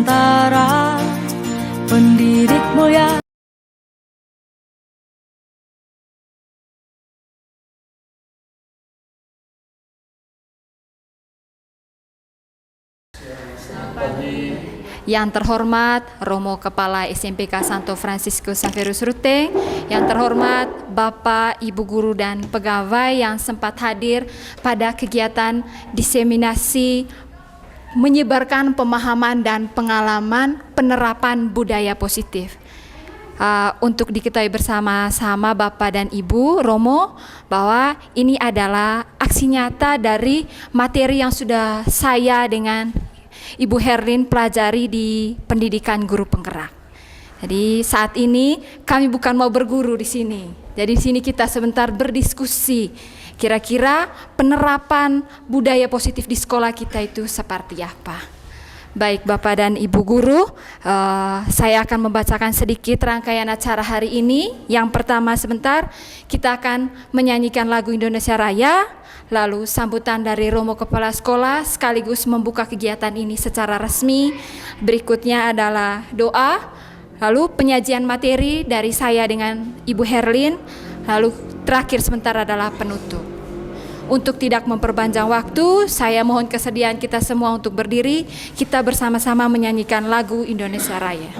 Nusantara, pendidik mulia. Yang terhormat Romo Kepala SMPK Santo Francisco Xavierus Ruteng, yang terhormat Bapak, Ibu Guru dan pegawai yang sempat hadir pada kegiatan diseminasi menyebarkan pemahaman dan pengalaman penerapan budaya positif. Untuk diketahui bersama-sama Bapak dan Ibu Romo bahwa ini adalah aksi nyata dari materi yang sudah saya dengan Ibu Herlin pelajari di pendidikan guru penggerak. Jadi saat ini kami bukan mau berguru di sini. Jadi di sini kita sebentar berdiskusi. Kira-kira penerapan budaya positif di sekolah kita itu seperti apa? Baik Bapak dan Ibu Guru, saya akan membacakan sedikit rangkaian acara hari ini. Yang pertama sebentar kita akan menyanyikan lagu Indonesia Raya, lalu sambutan dari Romo Kepala Sekolah sekaligus membuka kegiatan ini secara resmi. Berikutnya adalah doa, lalu penyajian materi dari saya dengan Ibu Herlin, lalu terakhir sebentar adalah penutup. Untuk tidak memperpanjang waktu, saya mohon kesediaan kita semua untuk berdiri, kita bersama-sama menyanyikan lagu Indonesia Raya.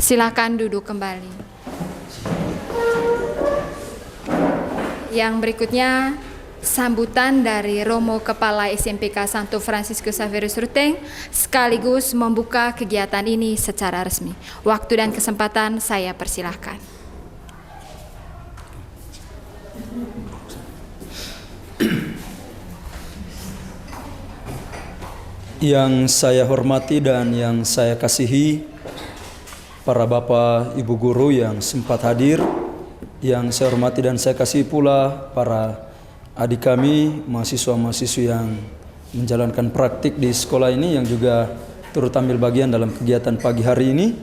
Silakan duduk kembali. Yang berikutnya sambutan dari Romo Kepala SMPK Santo Francisco Xavierus Ruteng sekaligus membuka kegiatan ini secara resmi. Waktu dan kesempatan saya persilahkan. Yang saya hormati dan yang saya kasihi para Bapak Ibu Guru yang sempat hadir, yang saya hormati dan saya kasihi pula para adik kami, mahasiswa-mahasiswi yang menjalankan praktik di sekolah ini, yang juga turut ambil bagian dalam kegiatan pagi hari ini.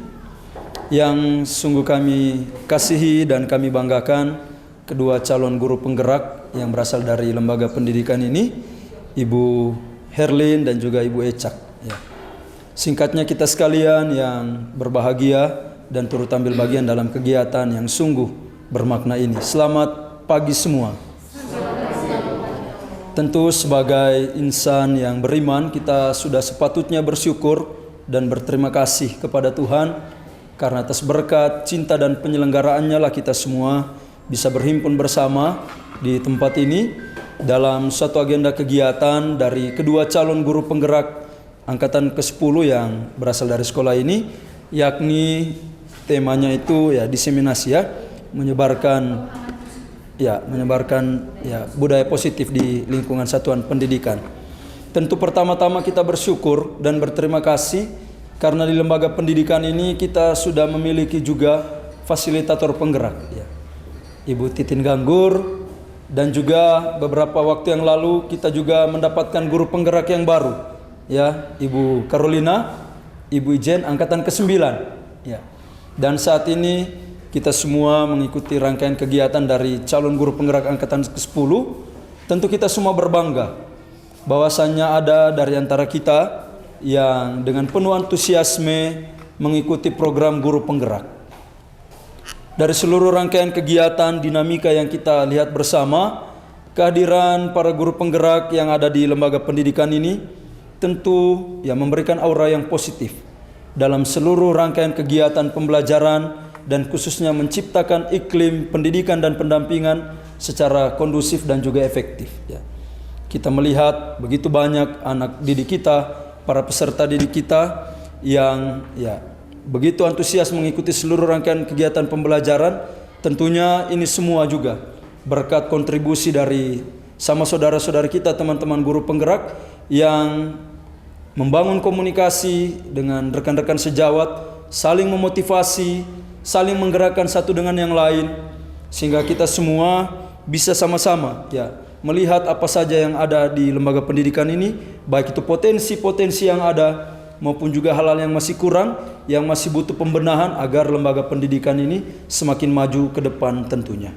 Yang sungguh kami kasihi dan kami banggakan kedua calon guru penggerak yang berasal dari lembaga pendidikan ini, Ibu Herlin dan juga Ibu Ecak. Ya. Singkatnya kita sekalian yang berbahagia dan turut ambil bagian dalam kegiatan yang sungguh bermakna ini. Selamat pagi semua. Tentu sebagai insan yang beriman, kita sudah sepatutnya bersyukur dan berterima kasih kepada Tuhan karena atas berkat, cinta dan penyelenggaraannya lah kita semua bisa berhimpun bersama di tempat ini dalam suatu agenda kegiatan dari kedua calon guru penggerak angkatan ke-10 yang berasal dari sekolah ini, yakni temanya itu ya diseminasi, ya, menyebarkan menyebarkan budaya positif di lingkungan satuan pendidikan. Tentu pertama-tama kita bersyukur dan berterima kasih karena di lembaga pendidikan ini kita sudah memiliki juga fasilitator penggerak, Ibu Titin Ganggur, dan juga beberapa waktu yang lalu kita juga mendapatkan guru penggerak yang baru, Ibu Carolina, Ibu Ijen angkatan ke-9, Dan saat ini kita semua mengikuti rangkaian kegiatan dari calon guru penggerak angkatan ke-10. Tentu kita semua berbangga bahwasannya ada dari antara kita yang dengan penuh antusiasme mengikuti program guru penggerak. Dari seluruh rangkaian kegiatan dinamika yang kita lihat bersama, kehadiran para guru penggerak yang ada di lembaga pendidikan ini tentu memberikan aura yang positif dalam seluruh rangkaian kegiatan pembelajaran dan khususnya menciptakan iklim pendidikan dan pendampingan secara kondusif dan juga efektif. Kita melihat begitu banyak anak didik kita, para peserta didik kita yang begitu antusias mengikuti seluruh rangkaian kegiatan pembelajaran. Tentunya ini semua juga berkat kontribusi dari sama saudara-saudara kita, teman-teman guru penggerak yang membangun komunikasi dengan rekan-rekan sejawat, saling memotivasi, saling menggerakkan satu dengan yang lain, sehingga kita semua bisa sama-sama melihat apa saja yang ada di lembaga pendidikan ini, baik itu potensi-potensi yang ada maupun juga hal-hal yang masih kurang, yang masih butuh pembenahan agar lembaga pendidikan ini semakin maju ke depan tentunya.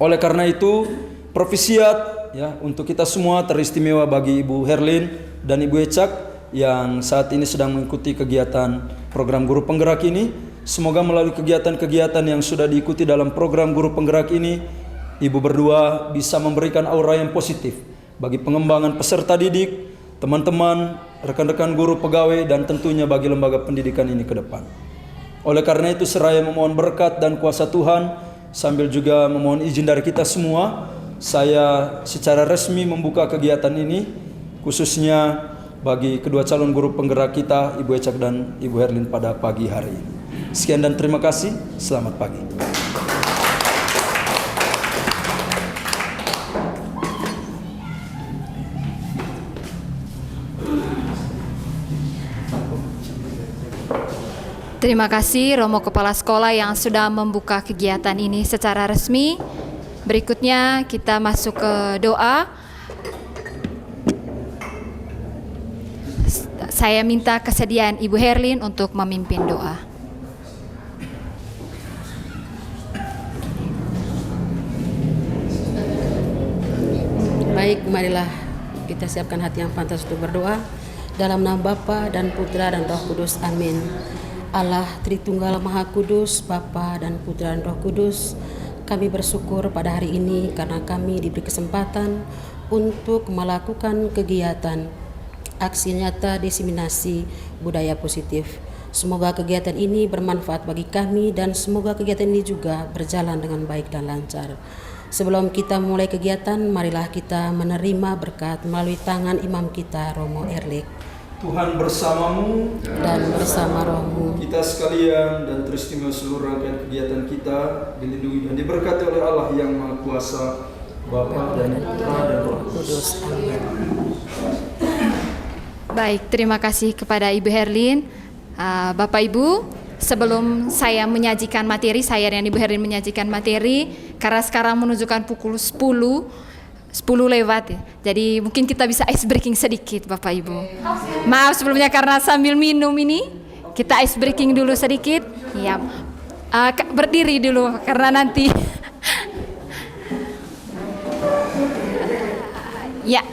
Oleh karena itu, profisiat untuk kita semua, teristimewa bagi Ibu Herlin dan Ibu Ecak yang saat ini sedang mengikuti kegiatan program guru penggerak ini. Semoga melalui kegiatan-kegiatan yang sudah diikuti dalam program guru penggerak ini, Ibu berdua bisa memberikan aura yang positif bagi pengembangan peserta didik, teman-teman, rekan-rekan guru pegawai, dan tentunya bagi lembaga pendidikan ini ke depan. Oleh karena itu, seraya memohon berkat dan kuasa Tuhan, sambil juga memohon izin dari kita semua, saya secara resmi membuka kegiatan ini, khususnya bagi kedua calon guru penggerak kita, Ibu Ecak dan Ibu Herlin pada pagi hari ini. Sekian dan terima kasih. Selamat pagi. Terima kasih Romo Kepala Sekolah yang sudah membuka kegiatan ini secara resmi. Berikutnya kita masuk ke doa. Saya minta kesediaan Ibu Herlin untuk memimpin doa. Baik, marilah kita siapkan hati yang pantas untuk berdoa. Dalam nama Bapa dan Putra dan Roh Kudus, amin. Allah Tritunggal Maha Kudus, Bapa dan Putra dan Roh Kudus, kami bersyukur pada hari ini karena kami diberi kesempatan untuk melakukan kegiatan aksi nyata diseminasi budaya positif. Semoga kegiatan ini bermanfaat bagi kami dan semoga kegiatan ini juga berjalan dengan baik dan lancar. Sebelum kita mulai kegiatan, marilah kita menerima berkat melalui tangan imam kita, Romo Erlik. Tuhan bersamamu dan bersama rohmu. Kita sekalian dan teristimewa seluruh rangkaian kegiatan kita dilindungi dan diberkati oleh Allah yang Maha Kuasa, Bapa dan Putra dan Roh Kudus. Amin. Baik, terima kasih kepada Ibu Herlin. Bapak Ibu, sebelum saya menyajikan materi, saya dan Ibu Herlin menyajikan materi, karena sekarang menunjukkan pukul 10 lewat ya. Jadi mungkin kita bisa ice breaking sedikit Bapak Ibu. Maaf sebelumnya karena sambil minum ini, kita ice breaking dulu sedikit. Ya, berdiri dulu karena nanti. Ya,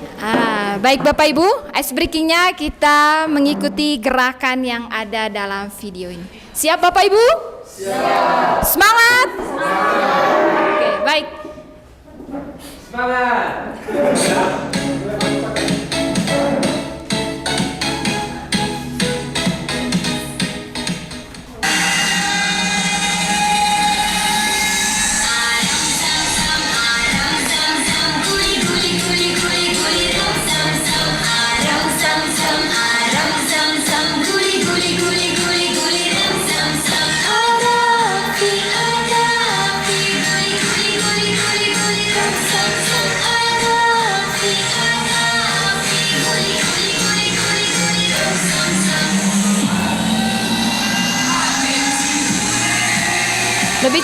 baik Bapak Ibu, ice breakingnya kita mengikuti gerakan yang ada dalam video ini. Siap Bapak Ibu? Siap. Semangat? Semangat. Oke, baik. Semangat. Guli guli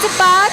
cepat.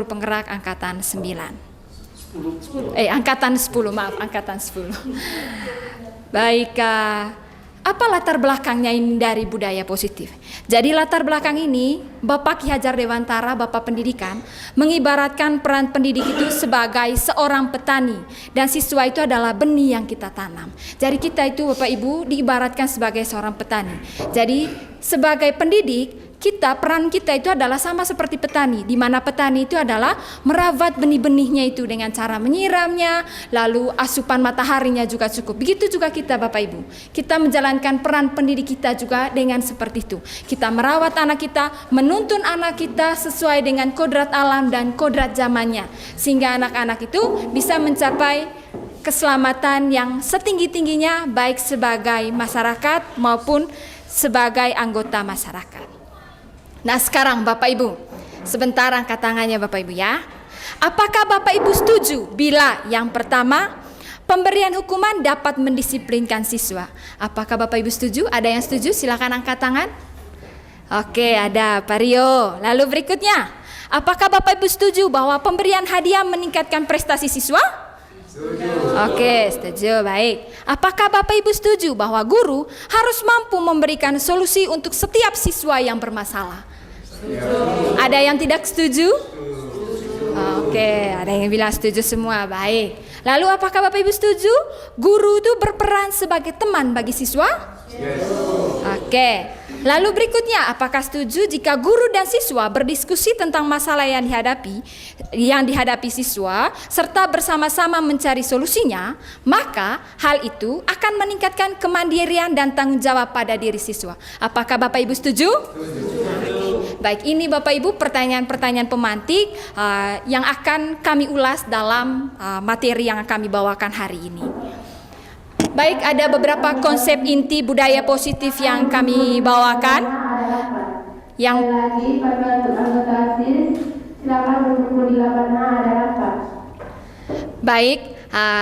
Penggerak angkatan 9. Angkatan 10, maaf, angkatan 10. Baik, apa latar belakangnya ini dari budaya positif? Jadi latar belakang ini, Bapak Ki Hajar Dewantara, Bapak Pendidikan, mengibaratkan peran pendidik itu sebagai seorang petani dan siswa itu adalah benih yang kita tanam. Jadi kita itu Bapak Ibu diibaratkan sebagai seorang petani. Jadi sebagai pendidik, peran kita itu adalah sama seperti petani, di mana petani itu adalah merawat benih-benihnya itu dengan cara menyiramnya, lalu asupan mataharinya juga cukup. Begitu juga kita Bapak Ibu, kita menjalankan peran pendidik kita juga dengan seperti itu. Kita merawat anak kita, menuntun anak kita sesuai dengan kodrat alam dan kodrat zamannya, sehingga anak-anak itu bisa mencapai keselamatan yang setinggi-tingginya, baik sebagai masyarakat maupun sebagai anggota masyarakat. Nah sekarang Bapak Ibu, sebentar angkat tangannya Bapak Ibu ya. Apakah Bapak Ibu setuju bila yang pertama, pemberian hukuman dapat mendisiplinkan siswa? Apakah Bapak Ibu setuju? Ada yang setuju? Silakan angkat tangan. Oke, ada Pak Rio. Lalu berikutnya, apakah Bapak Ibu setuju bahwa pemberian hadiah meningkatkan prestasi siswa? Oke, setuju, baik. Apakah Bapak Ibu setuju bahwa guru harus mampu memberikan solusi untuk setiap siswa yang bermasalah? Ada yang tidak setuju? Oke, ada yang bilang setuju semua, baik. Lalu apakah Bapak Ibu setuju guru itu berperan sebagai teman bagi siswa? Oke. Lalu berikutnya, apakah setuju jika guru dan siswa berdiskusi tentang masalah yang dihadapi siswa serta bersama-sama mencari solusinya, maka hal itu akan meningkatkan kemandirian dan tanggung jawab pada diri siswa. Apakah Bapak Ibu setuju? Baik, ini Bapak Ibu pertanyaan-pertanyaan pemantik yang akan kami ulas dalam materi yang kami bawakan hari ini. Baik, ada beberapa konsep inti budaya positif yang kami bawakan. Yang lagi pada anggota ASIS, silakan berkumpul di lapangan ada apa? Baik,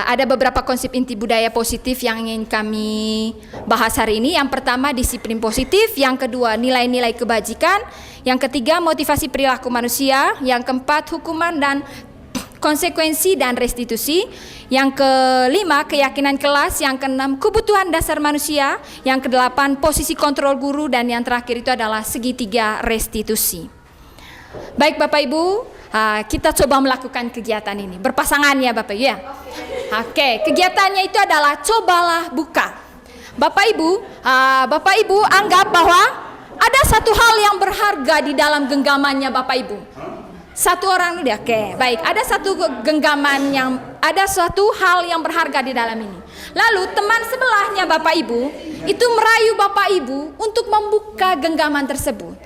ada beberapa konsep inti budaya positif yang ingin kami bahas hari ini. Yang pertama, disiplin positif. Yang kedua, nilai-nilai kebajikan. Yang ketiga, motivasi perilaku manusia. Yang keempat, hukuman dan konsekuensi dan restitusi. Yang kelima, keyakinan kelas. Yang keenam, kebutuhan dasar manusia. Yang kedelapan, posisi kontrol guru. Dan yang terakhir itu adalah segitiga restitusi. Baik Bapak Ibu, kita coba melakukan kegiatan ini berpasangan ya Bapak Ibu ya. Oke, kegiatannya itu adalah cobalah buka. Bapak Ibu anggap bahwa ada satu hal yang berharga di dalam genggamannya Bapak Ibu. Satu orang udah, oke, baik. Ada satu suatu hal yang berharga di dalam ini. Lalu teman sebelahnya Bapak Ibu itu merayu Bapak Ibu untuk membuka genggaman tersebut.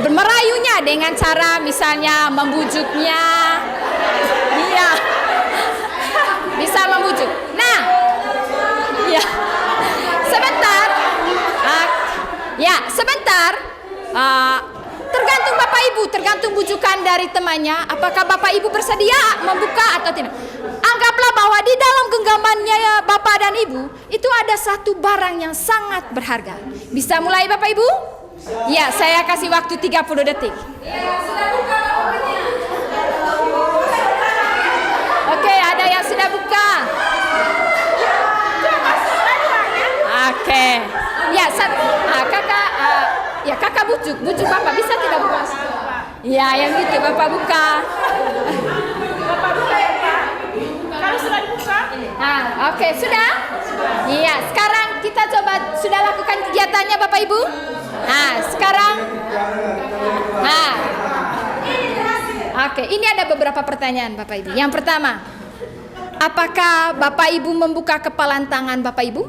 Merayunya dengan cara misalnya membujuknya, iya, Tergantung Bapak Ibu, tergantung bujukan dari temannya. Apakah Bapak Ibu bersedia membuka atau tidak? Anggaplah bahwa di dalam genggamannya ya Bapak dan Ibu itu ada satu barang yang sangat berharga. Bisa mulai Bapak Ibu? Ya, saya kasih waktu 30 detik. Ya, sudah buka bapaknya. Oke, ada yang sudah buka. Oke. Ya, kakak, kakak bujuk Bapak bisa tidak buka? Ya, yang gitu Bapak buka. Bapak buka ya Pak. Kalau sudah dibuka? Oke, sudah? Iya, sekarang kita coba sudah lakukan kegiatannya Bapak Ibu? Sekarang. Oke, ini ada beberapa pertanyaan Bapak Ibu. Yang pertama, apakah Bapak Ibu membuka kepalan tangan Bapak Ibu?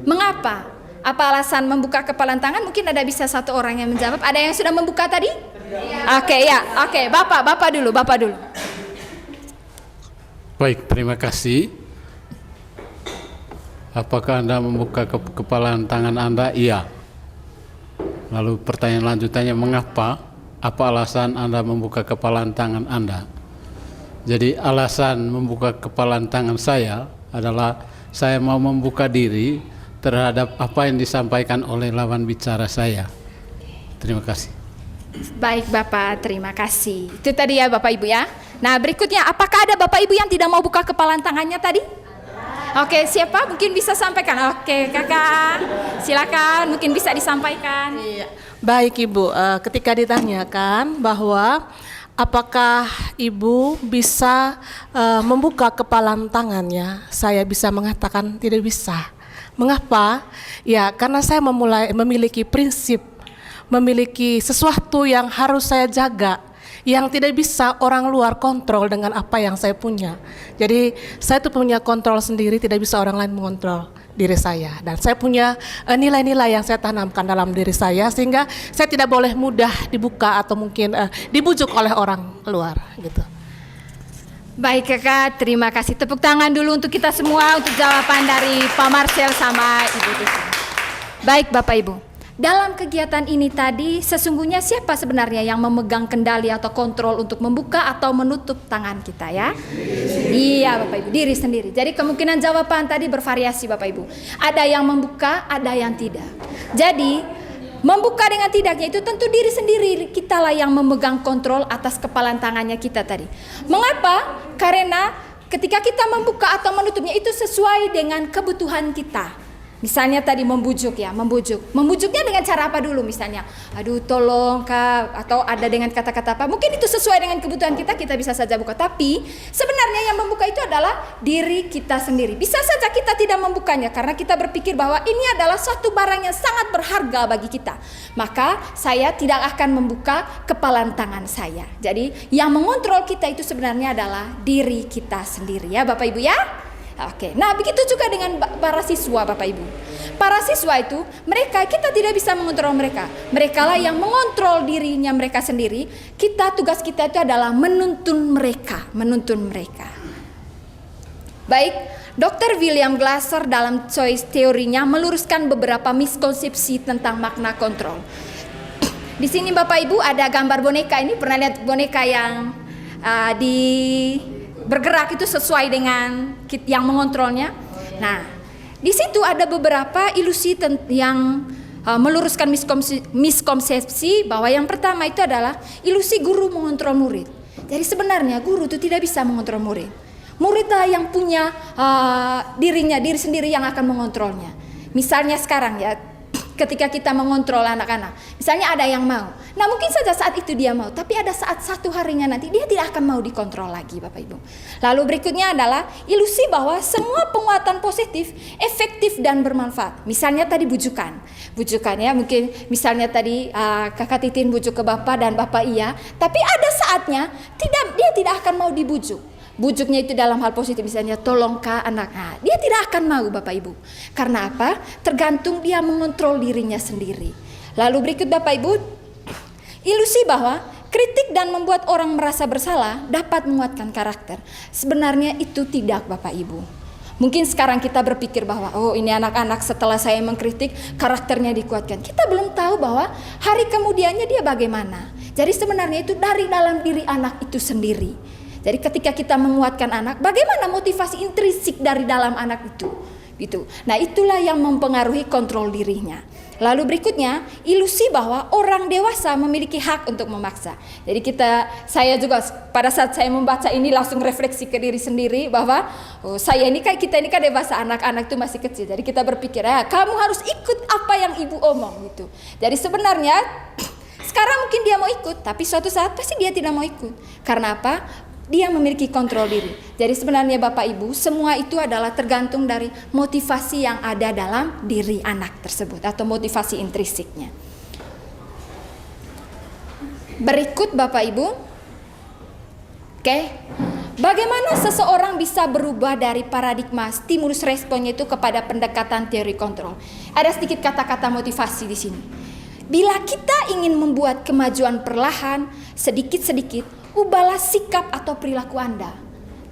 Mengapa? Apa alasan membuka kepalan tangan? Mungkin ada bisa satu orang yang menjawab. Ada yang sudah membuka tadi? Oke, ya. Oke, Bapak dulu. Baik, terima kasih. Apakah Anda membuka kepalan tangan Anda? Iya. Lalu pertanyaan lanjutannya, mengapa? Apa alasan Anda membuka kepalan tangan Anda? Jadi alasan membuka kepalan tangan saya adalah saya mau membuka diri terhadap apa yang disampaikan oleh lawan bicara saya. Terima kasih. Baik Bapak, terima kasih. Itu tadi ya Bapak Ibu ya. Nah berikutnya, apakah ada Bapak Ibu yang tidak mau buka kepalan tangannya tadi? Oke, siapa? Mungkin bisa sampaikan. Oke, kakak, silakan. Mungkin bisa disampaikan. Iya. Baik Ibu, ketika ditanyakan bahwa apakah Ibu bisa membuka kepalan tangannya, saya bisa mengatakan tidak bisa. Mengapa? Ya, karena saya memiliki prinsip, memiliki sesuatu yang harus saya jaga, yang tidak bisa orang luar kontrol dengan apa yang saya punya. Jadi saya tuh punya kontrol sendiri, tidak bisa orang lain mengontrol diri saya. Dan saya punya nilai-nilai yang saya tanamkan dalam diri saya, sehingga saya tidak boleh mudah dibuka atau mungkin dibujuk oleh orang luar gitu. Baik kakak, terima kasih. Tepuk tangan dulu untuk kita semua untuk jawaban dari Pak Marcel sama Ibu Desi. Baik Bapak Ibu, dalam kegiatan ini tadi sesungguhnya siapa sebenarnya yang memegang kendali atau kontrol untuk membuka atau menutup tangan kita ya? Iya Bapak Ibu, diri sendiri. Jadi kemungkinan jawaban tadi bervariasi Bapak Ibu. Ada yang membuka, ada yang tidak. Jadi membuka dengan tidaknya itu tentu diri sendiri, kitalah yang memegang kontrol atas kepalan tangannya kita tadi. Mengapa? Karena ketika kita membuka atau menutupnya itu sesuai dengan kebutuhan kita. Misalnya tadi membujuk ya, membujuknya dengan cara apa dulu misalnya, aduh tolong kak, atau ada dengan kata-kata apa, mungkin itu sesuai dengan kebutuhan kita bisa saja buka. Tapi sebenarnya yang membuka itu adalah diri kita sendiri. Bisa saja kita tidak membukanya karena kita berpikir bahwa ini adalah suatu barang yang sangat berharga bagi kita, maka saya tidak akan membuka kepalan tangan saya. Jadi yang mengontrol kita itu sebenarnya adalah diri kita sendiri ya Bapak Ibu ya. Oke, nah begitu juga dengan para siswa Bapak Ibu. Para siswa itu kita tidak bisa mengontrol mereka. Mereka lah yang mengontrol dirinya mereka sendiri. Tugas kita itu adalah menuntun mereka. Baik, Dr. William Glasser dalam choice teorinya meluruskan beberapa miskonsepsi tentang makna kontrol. Di sini Bapak Ibu ada gambar boneka ini, pernah lihat boneka yang bergerak itu sesuai dengan yang mengontrolnya. Nah, di situ ada beberapa ilusi yang meluruskan miskonsepsi bahwa yang pertama itu adalah ilusi guru mengontrol murid. Jadi sebenarnya guru itu tidak bisa mengontrol murid. Muridlah yang punya diri sendiri yang akan mengontrolnya. Misalnya sekarang ya, ketika kita mengontrol anak-anak, misalnya ada yang mau, nah mungkin saja saat itu dia mau, tapi ada saat satu harinya nanti dia tidak akan mau dikontrol lagi Bapak Ibu. Lalu berikutnya adalah ilusi bahwa semua penguatan positif efektif dan bermanfaat. Misalnya tadi bujukan ya, mungkin misalnya tadi kakak Titin bujuk ke Bapak dan Bapak iya, tapi ada saatnya dia tidak akan mau dibujuk. Bujuknya itu dalam hal positif, misalnya tolong kak anak, nah, dia tidak akan mau Bapak Ibu. Karena apa? Tergantung dia mengontrol dirinya sendiri. Lalu berikut Bapak Ibu, ilusi bahwa kritik dan membuat orang merasa bersalah dapat menguatkan karakter. Sebenarnya itu tidak Bapak Ibu. Mungkin sekarang kita berpikir bahwa oh ini anak-anak setelah saya mengkritik karakternya dikuatkan. Kita belum tahu bahwa hari kemudiannya dia bagaimana. Jadi sebenarnya itu dari dalam diri anak itu sendiri. Jadi ketika kita menguatkan anak, bagaimana motivasi intrinsik dari dalam anak itu? Gitu. Nah, itulah yang mempengaruhi kontrol dirinya. Lalu berikutnya, ilusi bahwa orang dewasa memiliki hak untuk memaksa. Jadi saya juga pada saat saya membaca ini langsung refleksi ke diri sendiri bahwa kita ini kan dewasa, anak-anak itu masih kecil. Jadi kita berpikir, kamu harus ikut apa yang ibu omong gitu. Jadi sebenarnya sekarang mungkin dia mau ikut, tapi suatu saat pasti dia tidak mau ikut. Karena apa? Dia memiliki kontrol diri. Jadi sebenarnya Bapak Ibu, semua itu adalah tergantung dari motivasi yang ada dalam diri anak tersebut atau motivasi intrinsiknya. Berikut Bapak Ibu. Oke. Bagaimana seseorang bisa berubah dari paradigma stimulus responnya itu kepada pendekatan teori kontrol? Ada sedikit kata-kata motivasi di sini. Bila kita ingin membuat kemajuan perlahan, sedikit-sedikit, ubahlah sikap atau perilaku Anda.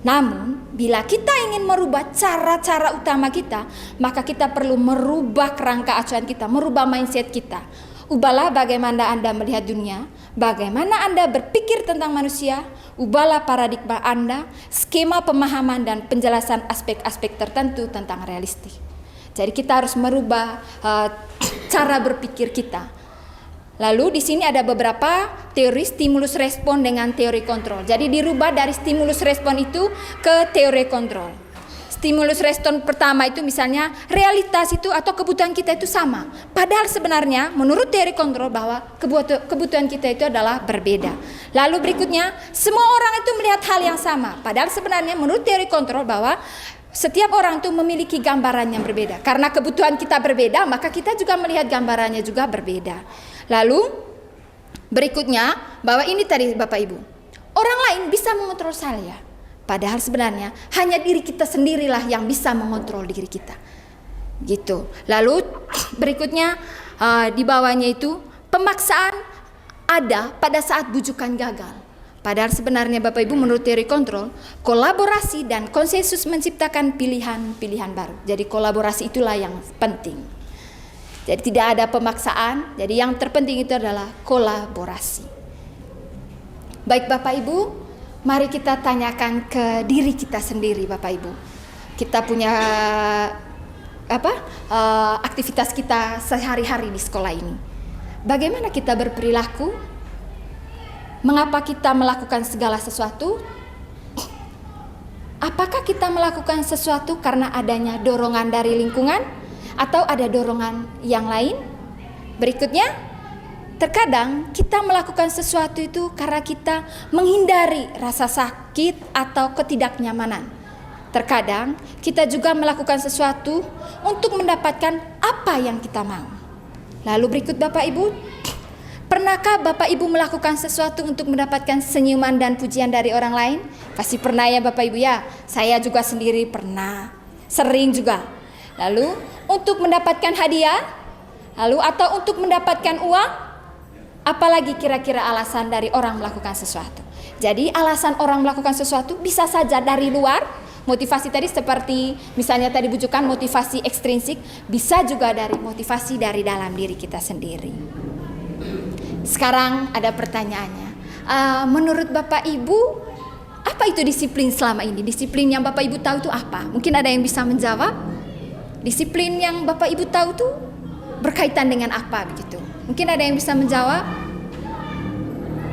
Namun, bila kita ingin merubah cara-cara utama kita, maka kita perlu merubah kerangka acuan kita, merubah mindset kita. Ubahlah bagaimana Anda melihat dunia, bagaimana Anda berpikir tentang manusia, ubahlah paradigma Anda, skema pemahaman dan penjelasan aspek-aspek tertentu tentang realistik. Jadi kita harus merubah cara berpikir kita. Lalu di sini ada beberapa teori stimulus respon dengan teori kontrol. Jadi dirubah dari stimulus respon itu ke teori kontrol. Stimulus respon pertama itu misalnya realitas itu atau kebutuhan kita itu sama. Padahal sebenarnya menurut teori kontrol bahwa kebutuhan kita itu adalah berbeda. Lalu berikutnya semua orang itu melihat hal yang sama. Padahal sebenarnya menurut teori kontrol bahwa setiap orang itu memiliki gambaran yang berbeda. Karena kebutuhan kita berbeda, maka kita juga melihat gambarannya juga berbeda. Lalu berikutnya bahwa ini tadi Bapak Ibu, orang lain bisa mengontrol saya. Padahal sebenarnya hanya diri kita sendirilah yang bisa mengontrol diri kita. Gitu. Lalu berikutnya di bawahnya itu pemaksaan ada pada saat bujukan gagal. Padahal sebenarnya Bapak Ibu menurut teori kontrol, kolaborasi dan konsensus menciptakan pilihan-pilihan baru. Jadi kolaborasi itulah yang penting. Jadi tidak ada pemaksaan, jadi yang terpenting itu adalah kolaborasi. Baik Bapak Ibu, mari kita tanyakan ke diri kita sendiri Bapak Ibu. Kita punya aktivitas kita sehari-hari di sekolah ini. Bagaimana kita berperilaku? Mengapa kita melakukan segala sesuatu? Apakah kita melakukan sesuatu karena adanya dorongan dari lingkungan? Atau ada dorongan yang lain? Berikutnya, terkadang kita melakukan sesuatu itu karena kita menghindari rasa sakit atau ketidaknyamanan. Terkadang kita juga melakukan sesuatu untuk mendapatkan apa yang kita mau. Lalu berikut Bapak Ibu, pernahkah Bapak Ibu melakukan sesuatu untuk mendapatkan senyuman dan pujian dari orang lain? Pasti pernah ya Bapak Ibu ya. Saya juga sendiri pernah, sering juga. Lalu untuk mendapatkan hadiah, lalu atau untuk mendapatkan uang, apalagi kira-kira alasan dari orang melakukan sesuatu. Jadi alasan orang melakukan sesuatu bisa saja dari luar, motivasi tadi seperti misalnya tadi bujukan motivasi ekstrinsik, bisa juga dari motivasi dari dalam diri kita sendiri. Sekarang ada pertanyaannya, menurut Bapak Ibu, apa itu disiplin selama ini? Disiplin yang Bapak Ibu tahu itu apa? Mungkin ada yang bisa menjawab? Disiplin yang Bapak Ibu tahu tuh berkaitan dengan apa begitu? Mungkin ada yang bisa menjawab?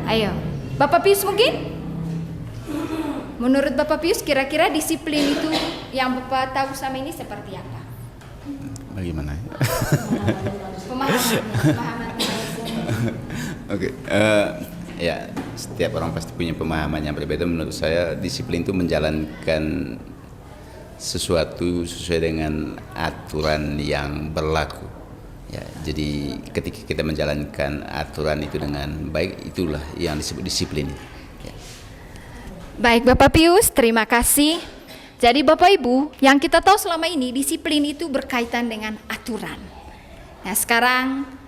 Ayo, Bapak Pius mungkin? Menurut Bapak Pius kira-kira disiplin itu yang Bapak tahu sama ini seperti apa? Bagaimana? Pemahaman. Oke, ya setiap orang pasti punya pemahaman yang berbeda. Menurut saya disiplin itu menjalankan sesuatu sesuai dengan aturan yang berlaku. Ya, jadi ketika kita menjalankan aturan itu dengan baik, itulah yang disebut disiplin. Ya. Baik Bapak Pius, terima kasih. Jadi Bapak Ibu, yang kita tahu selama ini disiplin itu berkaitan dengan aturan. Nah sekarang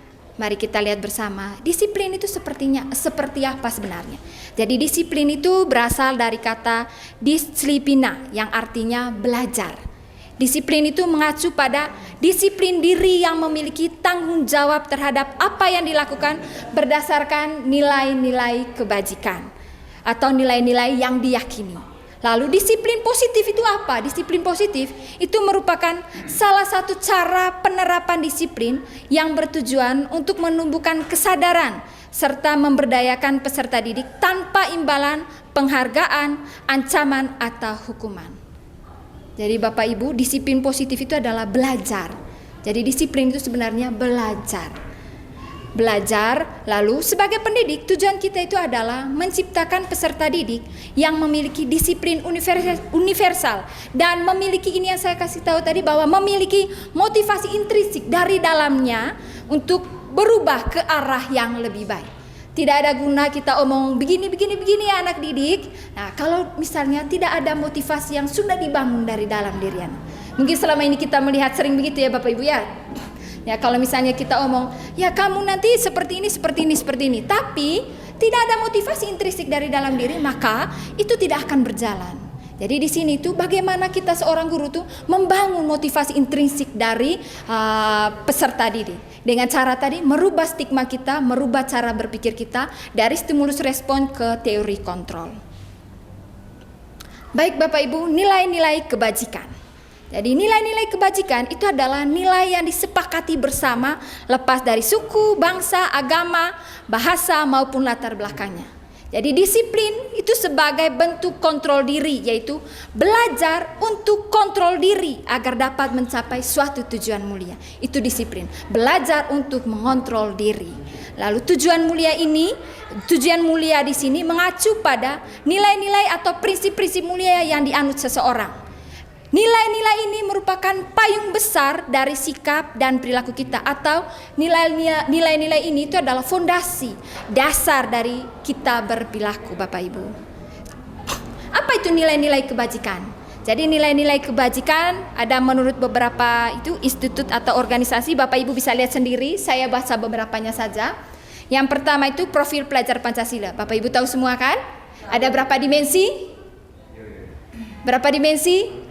mari kita lihat bersama, disiplin itu seperti apa sebenarnya. Jadi disiplin itu berasal dari kata disiplina yang artinya belajar. Disiplin itu mengacu pada disiplin diri yang memiliki tanggung jawab terhadap apa yang dilakukan berdasarkan nilai-nilai kebajikan atau nilai-nilai yang diyakini. Lalu disiplin positif itu apa? Disiplin positif itu merupakan salah satu cara penerapan disiplin yang bertujuan untuk menumbuhkan kesadaran serta memberdayakan peserta didik tanpa imbalan, penghargaan, ancaman, atau hukuman. Jadi Bapak Ibu, disiplin positif itu adalah belajar. Jadi disiplin itu sebenarnya belajar. Belajar, lalu sebagai pendidik tujuan kita itu adalah menciptakan peserta didik yang memiliki disiplin universal dan memiliki, ini yang saya kasih tahu tadi, bahwa memiliki motivasi intrinsik dari dalamnya untuk berubah ke arah yang lebih baik. Tidak ada guna kita omong begini ya anak didik. Nah, kalau misalnya tidak ada motivasi yang sudah dibangun dari dalam diri anak. Mungkin selama ini kita melihat sering begitu ya Bapak Ibu ya. Ya, kalau misalnya kita omong, ya kamu nanti seperti ini, tapi tidak ada motivasi intrinsik dari dalam diri, maka itu tidak akan berjalan. Jadi di sini tuh bagaimana kita seorang guru tuh membangun motivasi intrinsik dari peserta didik. Dengan cara tadi merubah stigma kita, merubah cara berpikir kita dari stimulus respon ke teori kontrol. Baik Bapak Ibu, nilai-nilai kebajikan. Jadi nilai-nilai kebajikan itu adalah nilai yang disepakati bersama lepas dari suku, bangsa, agama, bahasa maupun latar belakangnya. Jadi disiplin itu sebagai bentuk kontrol diri, yaitu belajar untuk kontrol diri agar dapat mencapai suatu tujuan mulia. Itu disiplin, belajar untuk mengontrol diri. Lalu tujuan mulia di sini mengacu pada nilai-nilai atau prinsip-prinsip mulia yang dianut seseorang. Nilai-nilai ini merupakan payung besar dari sikap dan perilaku kita, atau nilai-nilai ini itu adalah fondasi dasar dari kita berperilaku Bapak Ibu. Apa itu nilai-nilai kebajikan? Jadi nilai-nilai kebajikan ada menurut beberapa itu institut atau organisasi, Bapak Ibu bisa lihat sendiri, saya baca beberapanya saja. Yang pertama itu profil pelajar Pancasila. Bapak Ibu tahu semua kan? Ada berapa dimensi? Berapa dimensi?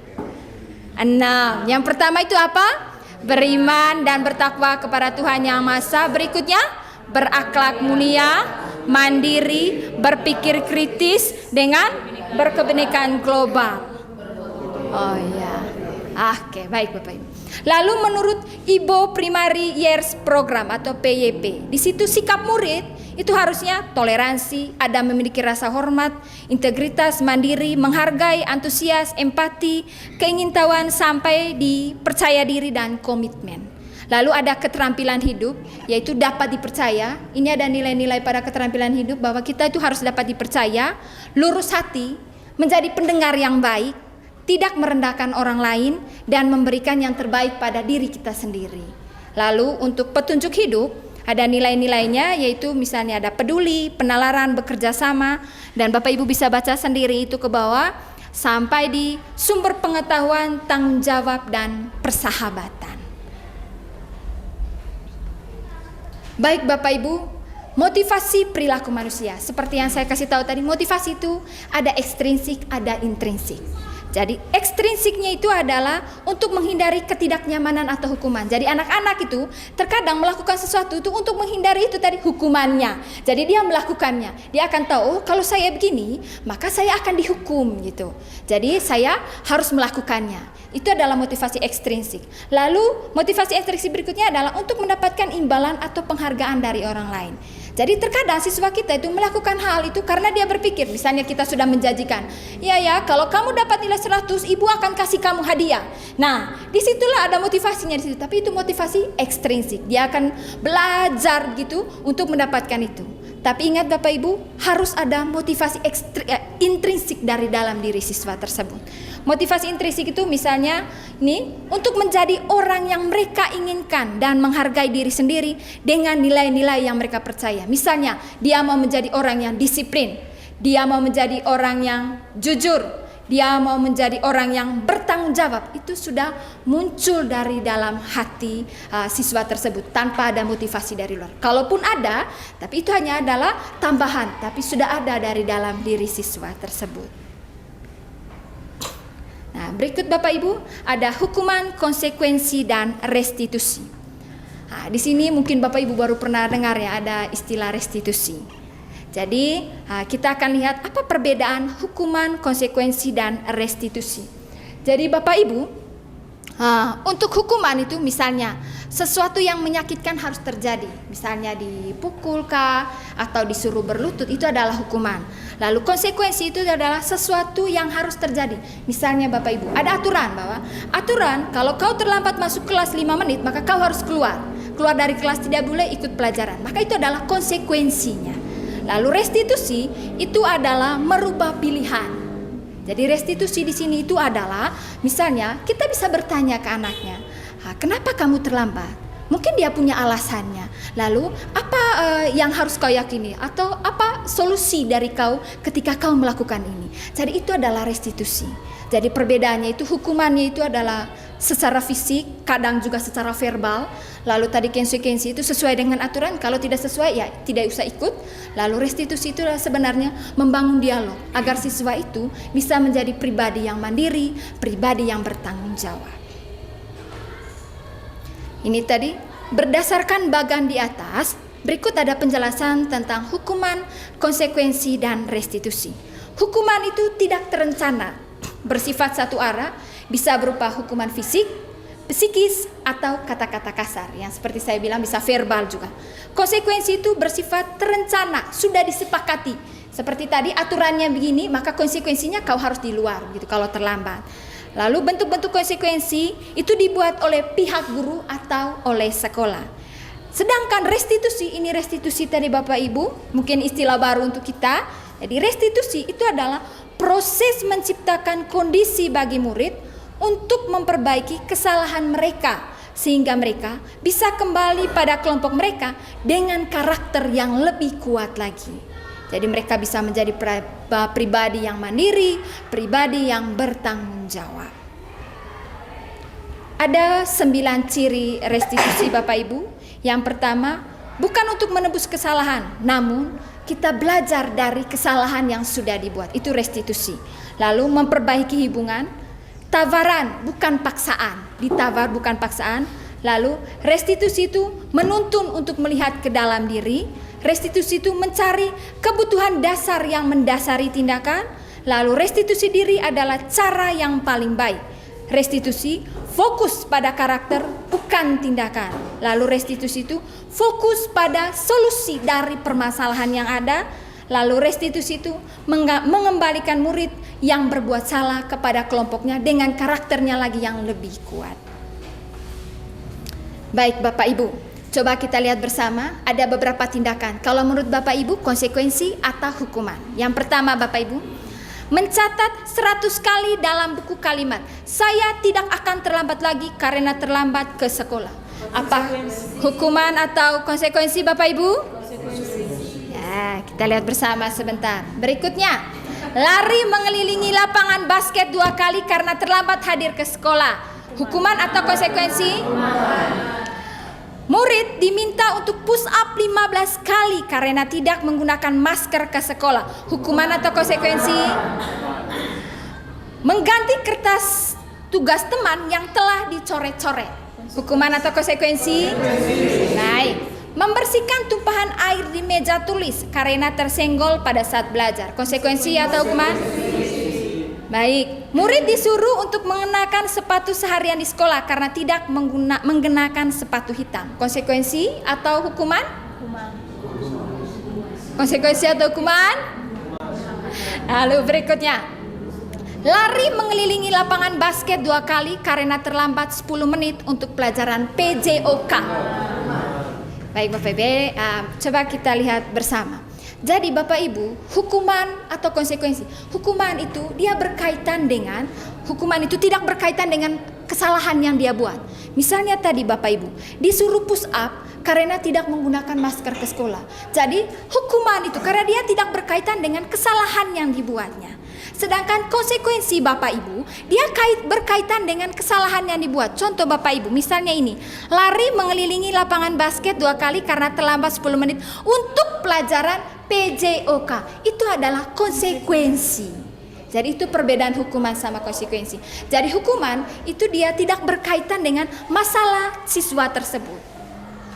6. Yang pertama itu apa? Beriman dan bertakwa kepada Tuhan Yang Maha Esa. Berikutnya, berakhlak mulia, mandiri, berpikir kritis dengan berkebinekaan global. Oh iya. Oke, baik Bapak Ibu. Lalu menurut Ibo Primary Years Program atau PYP, di situ sikap murid itu harusnya toleransi, ada memiliki rasa hormat, integritas, mandiri, menghargai, antusias, empati, keingintahuan sampai di percaya diri dan komitmen. Lalu ada keterampilan hidup, yaitu dapat dipercaya. Ini ada nilai-nilai pada keterampilan hidup bahwa kita itu harus dapat dipercaya, lurus hati, menjadi pendengar yang baik, tidak merendahkan orang lain, dan memberikan yang terbaik pada diri kita sendiri. Lalu untuk petunjuk hidup, ada nilai-nilainya, yaitu misalnya ada peduli, penalaran, bekerja sama, dan Bapak Ibu bisa baca sendiri itu ke bawah, sampai di sumber pengetahuan, tanggung jawab, dan persahabatan. Baik Bapak Ibu, motivasi perilaku manusia. Seperti yang saya kasih tahu tadi, motivasi itu ada ekstrinsik, ada intrinsik. Jadi ekstrinsiknya itu adalah untuk menghindari ketidaknyamanan atau hukuman. Jadi anak-anak itu terkadang melakukan sesuatu itu untuk menghindari itu tadi hukumannya. Jadi dia melakukannya. Dia akan tahu, oh, kalau saya begini, maka saya akan dihukum gitu. Jadi saya harus melakukannya. Itu adalah motivasi ekstrinsik. Lalu motivasi ekstrinsik berikutnya adalah untuk mendapatkan imbalan atau penghargaan dari orang lain. Jadi terkadang siswa kita itu melakukan hal itu karena dia berpikir, misalnya kita sudah menjanjikan, ya kalau kamu dapat nilai 100, ibu akan kasih kamu hadiah. Nah, disitulah ada motivasinya di situ. Tapi itu motivasi ekstrinsik. Dia akan belajar gitu untuk mendapatkan itu. Tapi ingat Bapak Ibu, harus ada motivasi intrinsik dari dalam diri siswa tersebut. Motivasi intrinsik itu misalnya ini untuk menjadi orang yang mereka inginkan dan menghargai diri sendiri dengan nilai-nilai yang mereka percaya. Misalnya dia mau menjadi orang yang disiplin, dia mau menjadi orang yang jujur, dia mau menjadi orang yang bertanggung jawab. Itu sudah muncul dari dalam hati siswa tersebut tanpa ada motivasi dari luar. Kalaupun ada, tapi itu hanya adalah tambahan, tapi sudah ada dari dalam diri siswa tersebut. Nah, berikut Bapak Ibu ada hukuman, konsekuensi, dan restitusi. Nah, di sini mungkin Bapak Ibu baru pernah dengar ya ada istilah restitusi. Jadi kita akan lihat apa perbedaan hukuman, konsekuensi, dan restitusi. Jadi Bapak Ibu, untuk hukuman itu misalnya sesuatu yang menyakitkan harus terjadi. Misalnya dipukul kah atau disuruh berlutut, itu adalah hukuman. Lalu konsekuensi itu adalah sesuatu yang harus terjadi. Misalnya Bapak Ibu, ada aturan bahwa kalau kau terlambat masuk kelas 5 menit maka kau harus keluar dari kelas, tidak boleh ikut pelajaran. Maka itu adalah konsekuensinya. Lalu restitusi itu adalah merubah pilihan. Jadi restitusi di sini itu adalah misalnya kita bisa bertanya ke anaknya, kenapa kamu terlambat? Mungkin dia punya alasannya. Lalu apa yang harus kau yakini atau apa solusi dari kau ketika kau melakukan ini? Jadi itu adalah restitusi. Jadi perbedaannya itu hukumannya itu adalah secara fisik, kadang juga secara verbal. Lalu tadi konsekuensi itu sesuai dengan aturan, kalau tidak sesuai ya tidak usah ikut. Lalu restitusi itu sebenarnya membangun dialog agar siswa itu bisa menjadi pribadi yang mandiri, pribadi yang bertanggung jawab. Ini tadi berdasarkan bagan di atas, berikut ada penjelasan tentang hukuman, konsekuensi, dan restitusi. Hukuman itu tidak terencana, bersifat satu arah, bisa berupa hukuman fisik, psikis, atau kata-kata kasar. Yang seperti saya bilang bisa verbal juga. Konsekuensi itu bersifat terencana, sudah disepakati. Seperti tadi aturannya begini, maka konsekuensinya kau harus di luar gitu kalau terlambat. Lalu bentuk-bentuk konsekuensi itu dibuat oleh pihak guru atau oleh sekolah. Sedangkan restitusi, ini restitusi tadi Bapak Ibu, mungkin istilah baru untuk kita. Jadi restitusi itu adalah proses menciptakan kondisi bagi murid untuk memperbaiki kesalahan mereka, sehingga mereka bisa kembali pada kelompok mereka dengan karakter yang lebih kuat lagi. Jadi mereka bisa menjadi pribadi yang mandiri, pribadi yang bertanggung jawab. Ada 9 ciri restitusi Bapak Ibu. Yang pertama, bukan untuk menebus kesalahan, namun kita belajar dari kesalahan yang sudah dibuat. Itu restitusi. Lalu memperbaiki hubungan, tawaran bukan paksaan, ditawar bukan paksaan. Lalu restitusi itu menuntun untuk melihat ke dalam diri. Restitusi itu mencari kebutuhan dasar yang mendasari tindakan. Lalu restitusi diri adalah cara yang paling baik. Restitusi fokus pada karakter bukan tindakan. Lalu restitusi itu fokus pada solusi dari permasalahan yang ada. Lalu restitusi itu mengembalikan murid yang berbuat salah kepada kelompoknya dengan karakternya lagi yang lebih kuat. Baik Bapak Ibu, coba kita lihat bersama, ada beberapa tindakan. Kalau menurut Bapak Ibu, konsekuensi atau hukuman. Yang pertama Bapak Ibu, mencatat 100 kali dalam buku kalimat, saya tidak akan terlambat lagi karena terlambat ke sekolah. Apa hukuman atau konsekuensi Bapak Ibu? Ya, kita lihat bersama sebentar. Berikutnya, lari mengelilingi lapangan basket 2 kali karena terlambat hadir ke sekolah. Hukuman atau konsekuensi? Murid diminta untuk push up 15 kali karena tidak menggunakan masker ke sekolah. Hukuman atau konsekuensi? Mengganti kertas tugas teman yang telah dicoret-coret. Hukuman atau konsekuensi? Baik. Membersihkan tumpahan air di meja tulis karena tersenggol pada saat belajar. Konsekuensi atau hukuman? Baik, murid disuruh untuk mengenakan sepatu seharian di sekolah karena tidak menggunakan sepatu hitam. Konsekuensi atau hukuman? Konsekuensi atau hukuman? Lalu berikutnya, lari mengelilingi lapangan basket 2 kali karena terlambat 10 menit untuk pelajaran PJOK. Baik Bapak Ibu, coba kita lihat bersama. Jadi Bapak Ibu, hukuman atau konsekuensi, hukuman itu dia berkaitan dengan, hukuman itu tidak berkaitan dengan kesalahan yang dia buat. Misalnya tadi Bapak Ibu disuruh push up karena tidak menggunakan masker ke sekolah. Jadi hukuman itu karena dia tidak berkaitan dengan kesalahan yang dibuatnya. Sedangkan konsekuensi Bapak Ibu, dia berkaitan dengan kesalahan yang dibuat. Contoh Bapak Ibu, misalnya ini, lari mengelilingi lapangan basket 2 kali karena terlambat 10 menit untuk pelajaran PJOK. Itu adalah konsekuensi. Jadi itu perbedaan hukuman sama konsekuensi. Jadi hukuman itu dia tidak berkaitan dengan masalah siswa tersebut.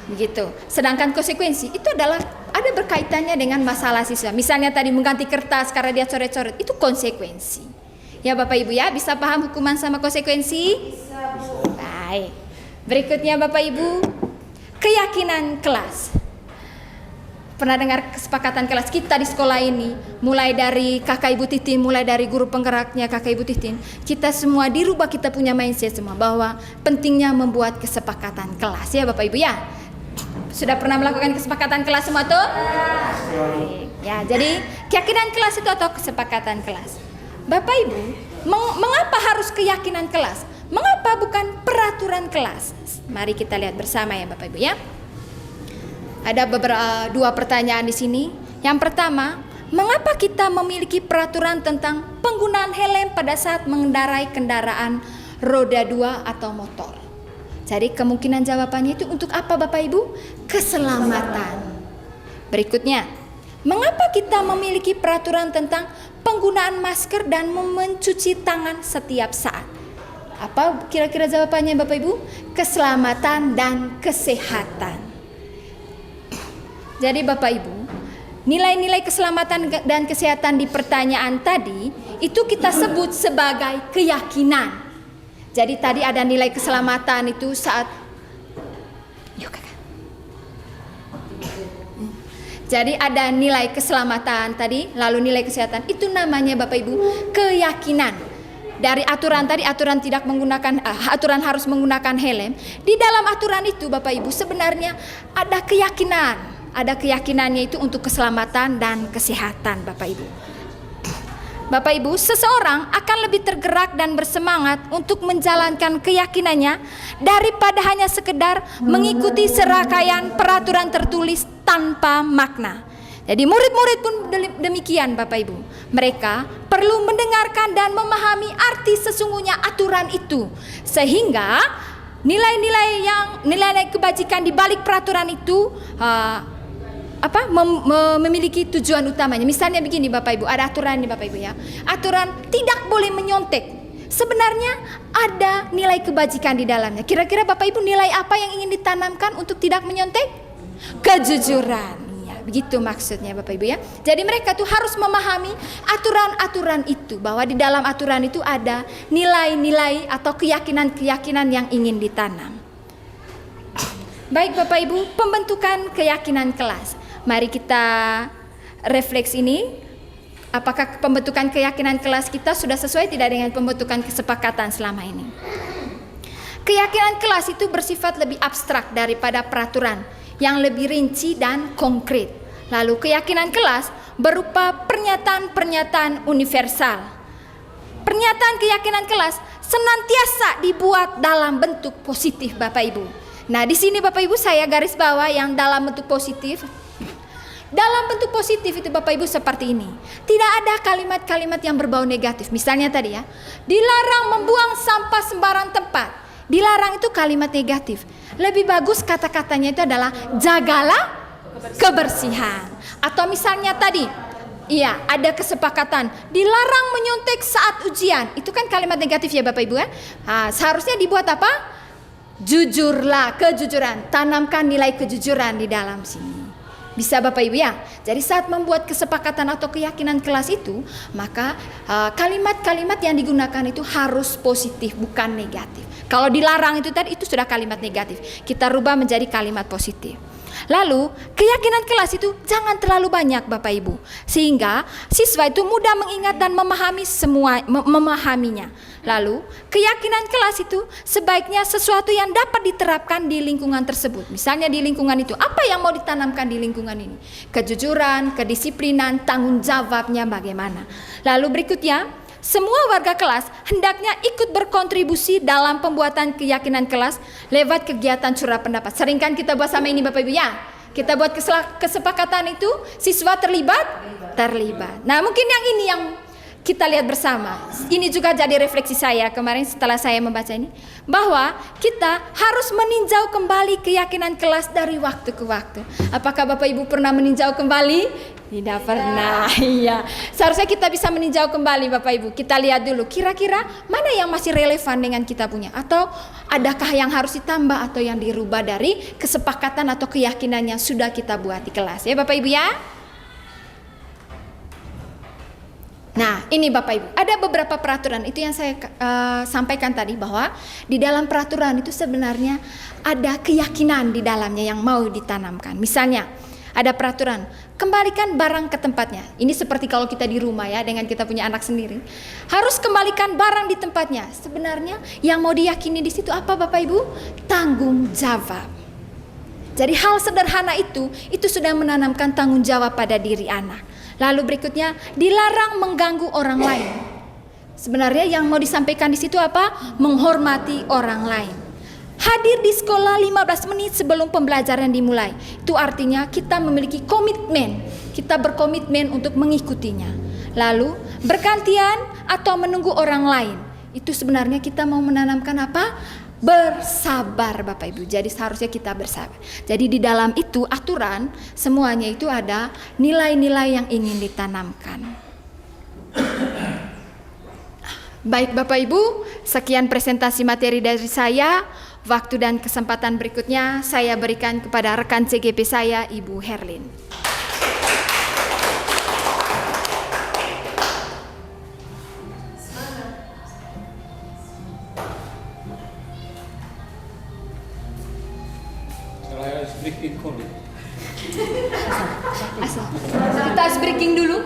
Begitu. Sedangkan konsekuensi itu adalah ada berkaitannya dengan masalah siswa. Misalnya tadi mengganti kertas karena dia coret-coret, itu konsekuensi. Ya Bapak Ibu ya, bisa paham hukuman sama konsekuensi? Bisa, Bu. Baik. Berikutnya Bapak Ibu, keyakinan kelas. Pernah dengar kesepakatan kelas kita di sekolah ini, mulai dari kakak ibu Titin, mulai dari guru penggeraknya kakak ibu Titin, kita semua dirubah, kita punya mindset semua bahwa pentingnya membuat kesepakatan kelas ya Bapak Ibu ya. Sudah pernah melakukan kesepakatan kelas semua tuh? Ya, jadi keyakinan kelas itu atau kesepakatan kelas. Bapak Ibu, mengapa harus keyakinan kelas? Mengapa bukan peraturan kelas? Mari kita lihat bersama ya Bapak Ibu ya. Ada dua pertanyaan di sini. Yang pertama, mengapa kita memiliki peraturan tentang penggunaan helm pada saat mengendarai kendaraan roda 2 atau motor? Jadi kemungkinan jawabannya itu untuk apa Bapak Ibu? Keselamatan. Berikutnya, mengapa kita memiliki peraturan tentang penggunaan masker dan mencuci tangan setiap saat? Apa kira-kira jawabannya Bapak Ibu? Keselamatan dan kesehatan. Jadi Bapak Ibu, nilai-nilai keselamatan dan kesehatan di pertanyaan tadi itu kita sebut sebagai keyakinan. Jadi tadi ada nilai keselamatan itu saat Jadi ada nilai keselamatan tadi, lalu nilai kesehatan, itu namanya Bapak Ibu keyakinan. Dari aturan tadi, aturan tidak menggunakan aturan harus menggunakan helm. Di dalam aturan itu Bapak Ibu sebenarnya ada keyakinan. Ada keyakinannya itu untuk keselamatan dan kesehatan Bapak Ibu. Bapak Ibu, seseorang akan lebih tergerak dan bersemangat untuk menjalankan keyakinannya daripada hanya sekedar mengikuti serangkaian peraturan tertulis tanpa makna. Jadi murid-murid pun demikian Bapak Ibu. Mereka perlu mendengarkan dan memahami arti sesungguhnya aturan itu, sehingga nilai-nilai kebajikan di balik peraturan itu memiliki tujuan utamanya. Misalnya begini Bapak Ibu, ada aturan nih Bapak Ibu ya. Aturan tidak boleh menyontek. Sebenarnya ada nilai kebajikan di dalamnya. Kira-kira Bapak Ibu nilai apa yang ingin ditanamkan untuk tidak menyontek? Kejujuran. Ya, begitu maksudnya Bapak Ibu ya. Jadi mereka tuh harus memahami aturan-aturan itu, bahwa di dalam aturan itu ada nilai-nilai atau keyakinan-keyakinan yang ingin ditanam. Baik Bapak Ibu, pembentukan keyakinan kelas. Mari kita refleks ini. Apakah pembentukan keyakinan kelas kita sudah sesuai tidak dengan pembentukan kesepakatan selama ini? Keyakinan kelas itu bersifat lebih abstrak daripada peraturan yang lebih rinci dan konkret. Lalu keyakinan kelas berupa pernyataan-pernyataan universal. Pernyataan keyakinan kelas senantiasa dibuat dalam bentuk positif Bapak Ibu. Nah, di sini Bapak Ibu saya garis bawah yang dalam bentuk positif. Dalam bentuk positif itu Bapak Ibu seperti ini. Tidak ada kalimat-kalimat yang berbau negatif. Misalnya tadi ya, dilarang membuang sampah sembarang tempat. Dilarang itu kalimat negatif. Lebih bagus kata-katanya itu adalah jagalah kebersihan. Atau misalnya tadi, iya, ada kesepakatan dilarang menyontek saat ujian. Itu kan kalimat negatif ya Bapak Ibu ya. Nah, seharusnya dibuat apa? Jujurlah, kejujuran. Tanamkan nilai kejujuran di dalam sini. Bisa Bapak Ibu ya. Jadi saat membuat kesepakatan atau keyakinan kelas itu, maka kalimat-kalimat yang digunakan itu harus positif, bukan negatif. Kalau dilarang itu tadi, itu sudah kalimat negatif. Kita rubah menjadi kalimat positif. Lalu keyakinan kelas itu jangan terlalu banyak Bapak Ibu, sehingga siswa itu mudah mengingat dan memahaminya. Lalu keyakinan kelas itu sebaiknya sesuatu yang dapat diterapkan di lingkungan tersebut. Misalnya di lingkungan itu, apa yang mau ditanamkan di lingkungan ini? Kejujuran, kedisiplinan, tanggung jawabnya bagaimana. Lalu berikutnya, semua warga kelas hendaknya ikut berkontribusi dalam pembuatan keyakinan kelas lewat kegiatan curah pendapat. Sering kan kita buat sama ini Bapak Ibu ya. Kita buat kesepakatan itu, siswa terlibat. Nah mungkin yang ini yang kita lihat bersama. Ini juga jadi refleksi saya kemarin setelah saya membaca ini, bahwa kita harus meninjau kembali keyakinan kelas dari waktu ke waktu. Apakah Bapak Ibu pernah meninjau kembali Tidak pernah, iya. Seharusnya kita bisa meninjau kembali Bapak Ibu. Kita lihat dulu kira-kira mana yang masih relevan dengan kita punya. Atau adakah yang harus ditambah atau yang dirubah dari kesepakatan atau keyakinan yang sudah kita buat di kelas. Ya Bapak Ibu ya. Nah ini Bapak Ibu, ada beberapa peraturan. Itu yang saya sampaikan tadi bahwa di dalam peraturan itu sebenarnya ada keyakinan di dalamnya yang mau ditanamkan. Misalnya ada peraturan, kembalikan barang ke tempatnya. Ini seperti kalau kita di rumah ya, dengan kita punya anak sendiri. Harus kembalikan barang di tempatnya. Sebenarnya yang mau diyakini di situ apa Bapak Ibu? Tanggung jawab. Jadi hal sederhana itu sudah menanamkan tanggung jawab pada diri anak. Lalu berikutnya, dilarang mengganggu orang lain. Sebenarnya yang mau disampaikan di situ apa? Menghormati orang lain. Hadir di sekolah 15 menit sebelum pembelajaran dimulai. Itu artinya kita memiliki komitmen. Kita berkomitmen untuk mengikutinya. Lalu bergantian atau menunggu orang lain. Itu sebenarnya kita mau menanamkan apa? Bersabar Bapak Ibu. Jadi seharusnya kita bersabar. Jadi di dalam itu aturan semuanya itu ada nilai-nilai yang ingin ditanamkan. Baik Bapak Ibu, sekian presentasi materi dari saya. Waktu dan kesempatan berikutnya saya berikan kepada rekan CGP saya, Ibu Herlin. Kita ice breaking dulu.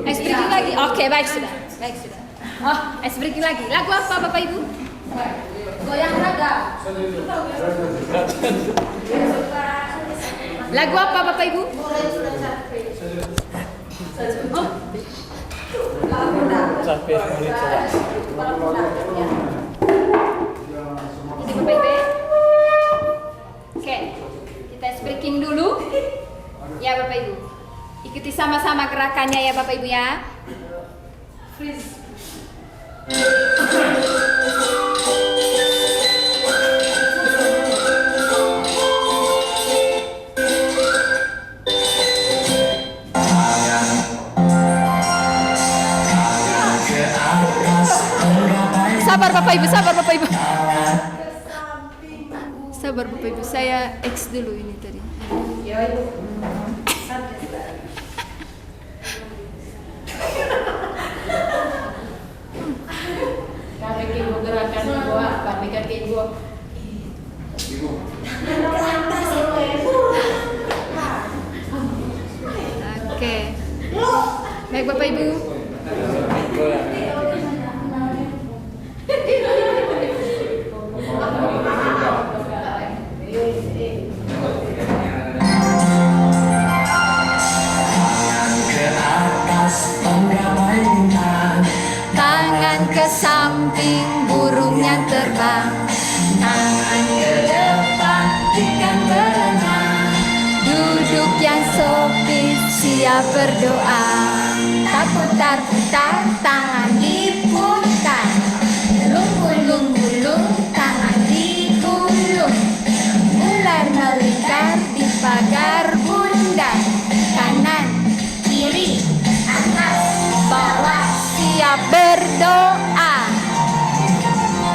Ice breaking lagi. Oke, baik sudah. Oh, ice breaking lagi. Lagu apa Bapak Ibu? Goyang raga. Lagu apa Bapak Ibu? Oh. Ini Bapak Ibu. Oke, kita speaking dulu. Ya Bapak Ibu. Ikuti sama-sama gerakannya ya Bapak Ibu ya. Freeze. Sabar Bapak Ibu, sabar Bapak Ibu. Sabar Bapak Ibu, saya X dulu ini tadi. Ya Ibu. Kami ibu gerakan gua, kami kaki gua. Oke. Baik Bapak Ibu. Tangan ke samping, burung yang terbang. Tangan ke depan, ikan berenang. Duduk yang sopis, siap berdoa. Tak putar-putar, tangan diputar. Gulung-gulung, tangan digulung. Ular melingkar di pagar bundar. Kanan, kiri, atas, bawah, siap berdoa.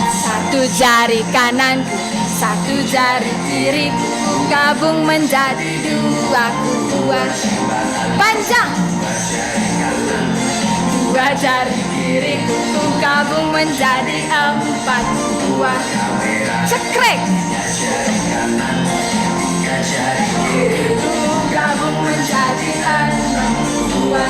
Satu jari kanan, satu jari kiri, ku gabung menjadi dua, ku buat panjang. Dua jari kiri, ku gabung menjadi empat, dua cekrek. Ku gabung menjadi enam, dua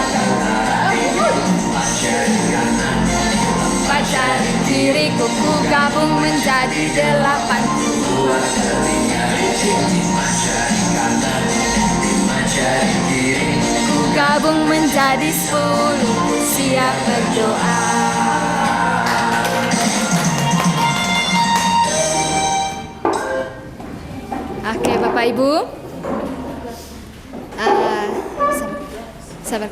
empat jari kiri, ku gabung menjadi delapan, dua ku gabung menjadi 10, siap berdoa. Oke Bapak Ibu, sabar.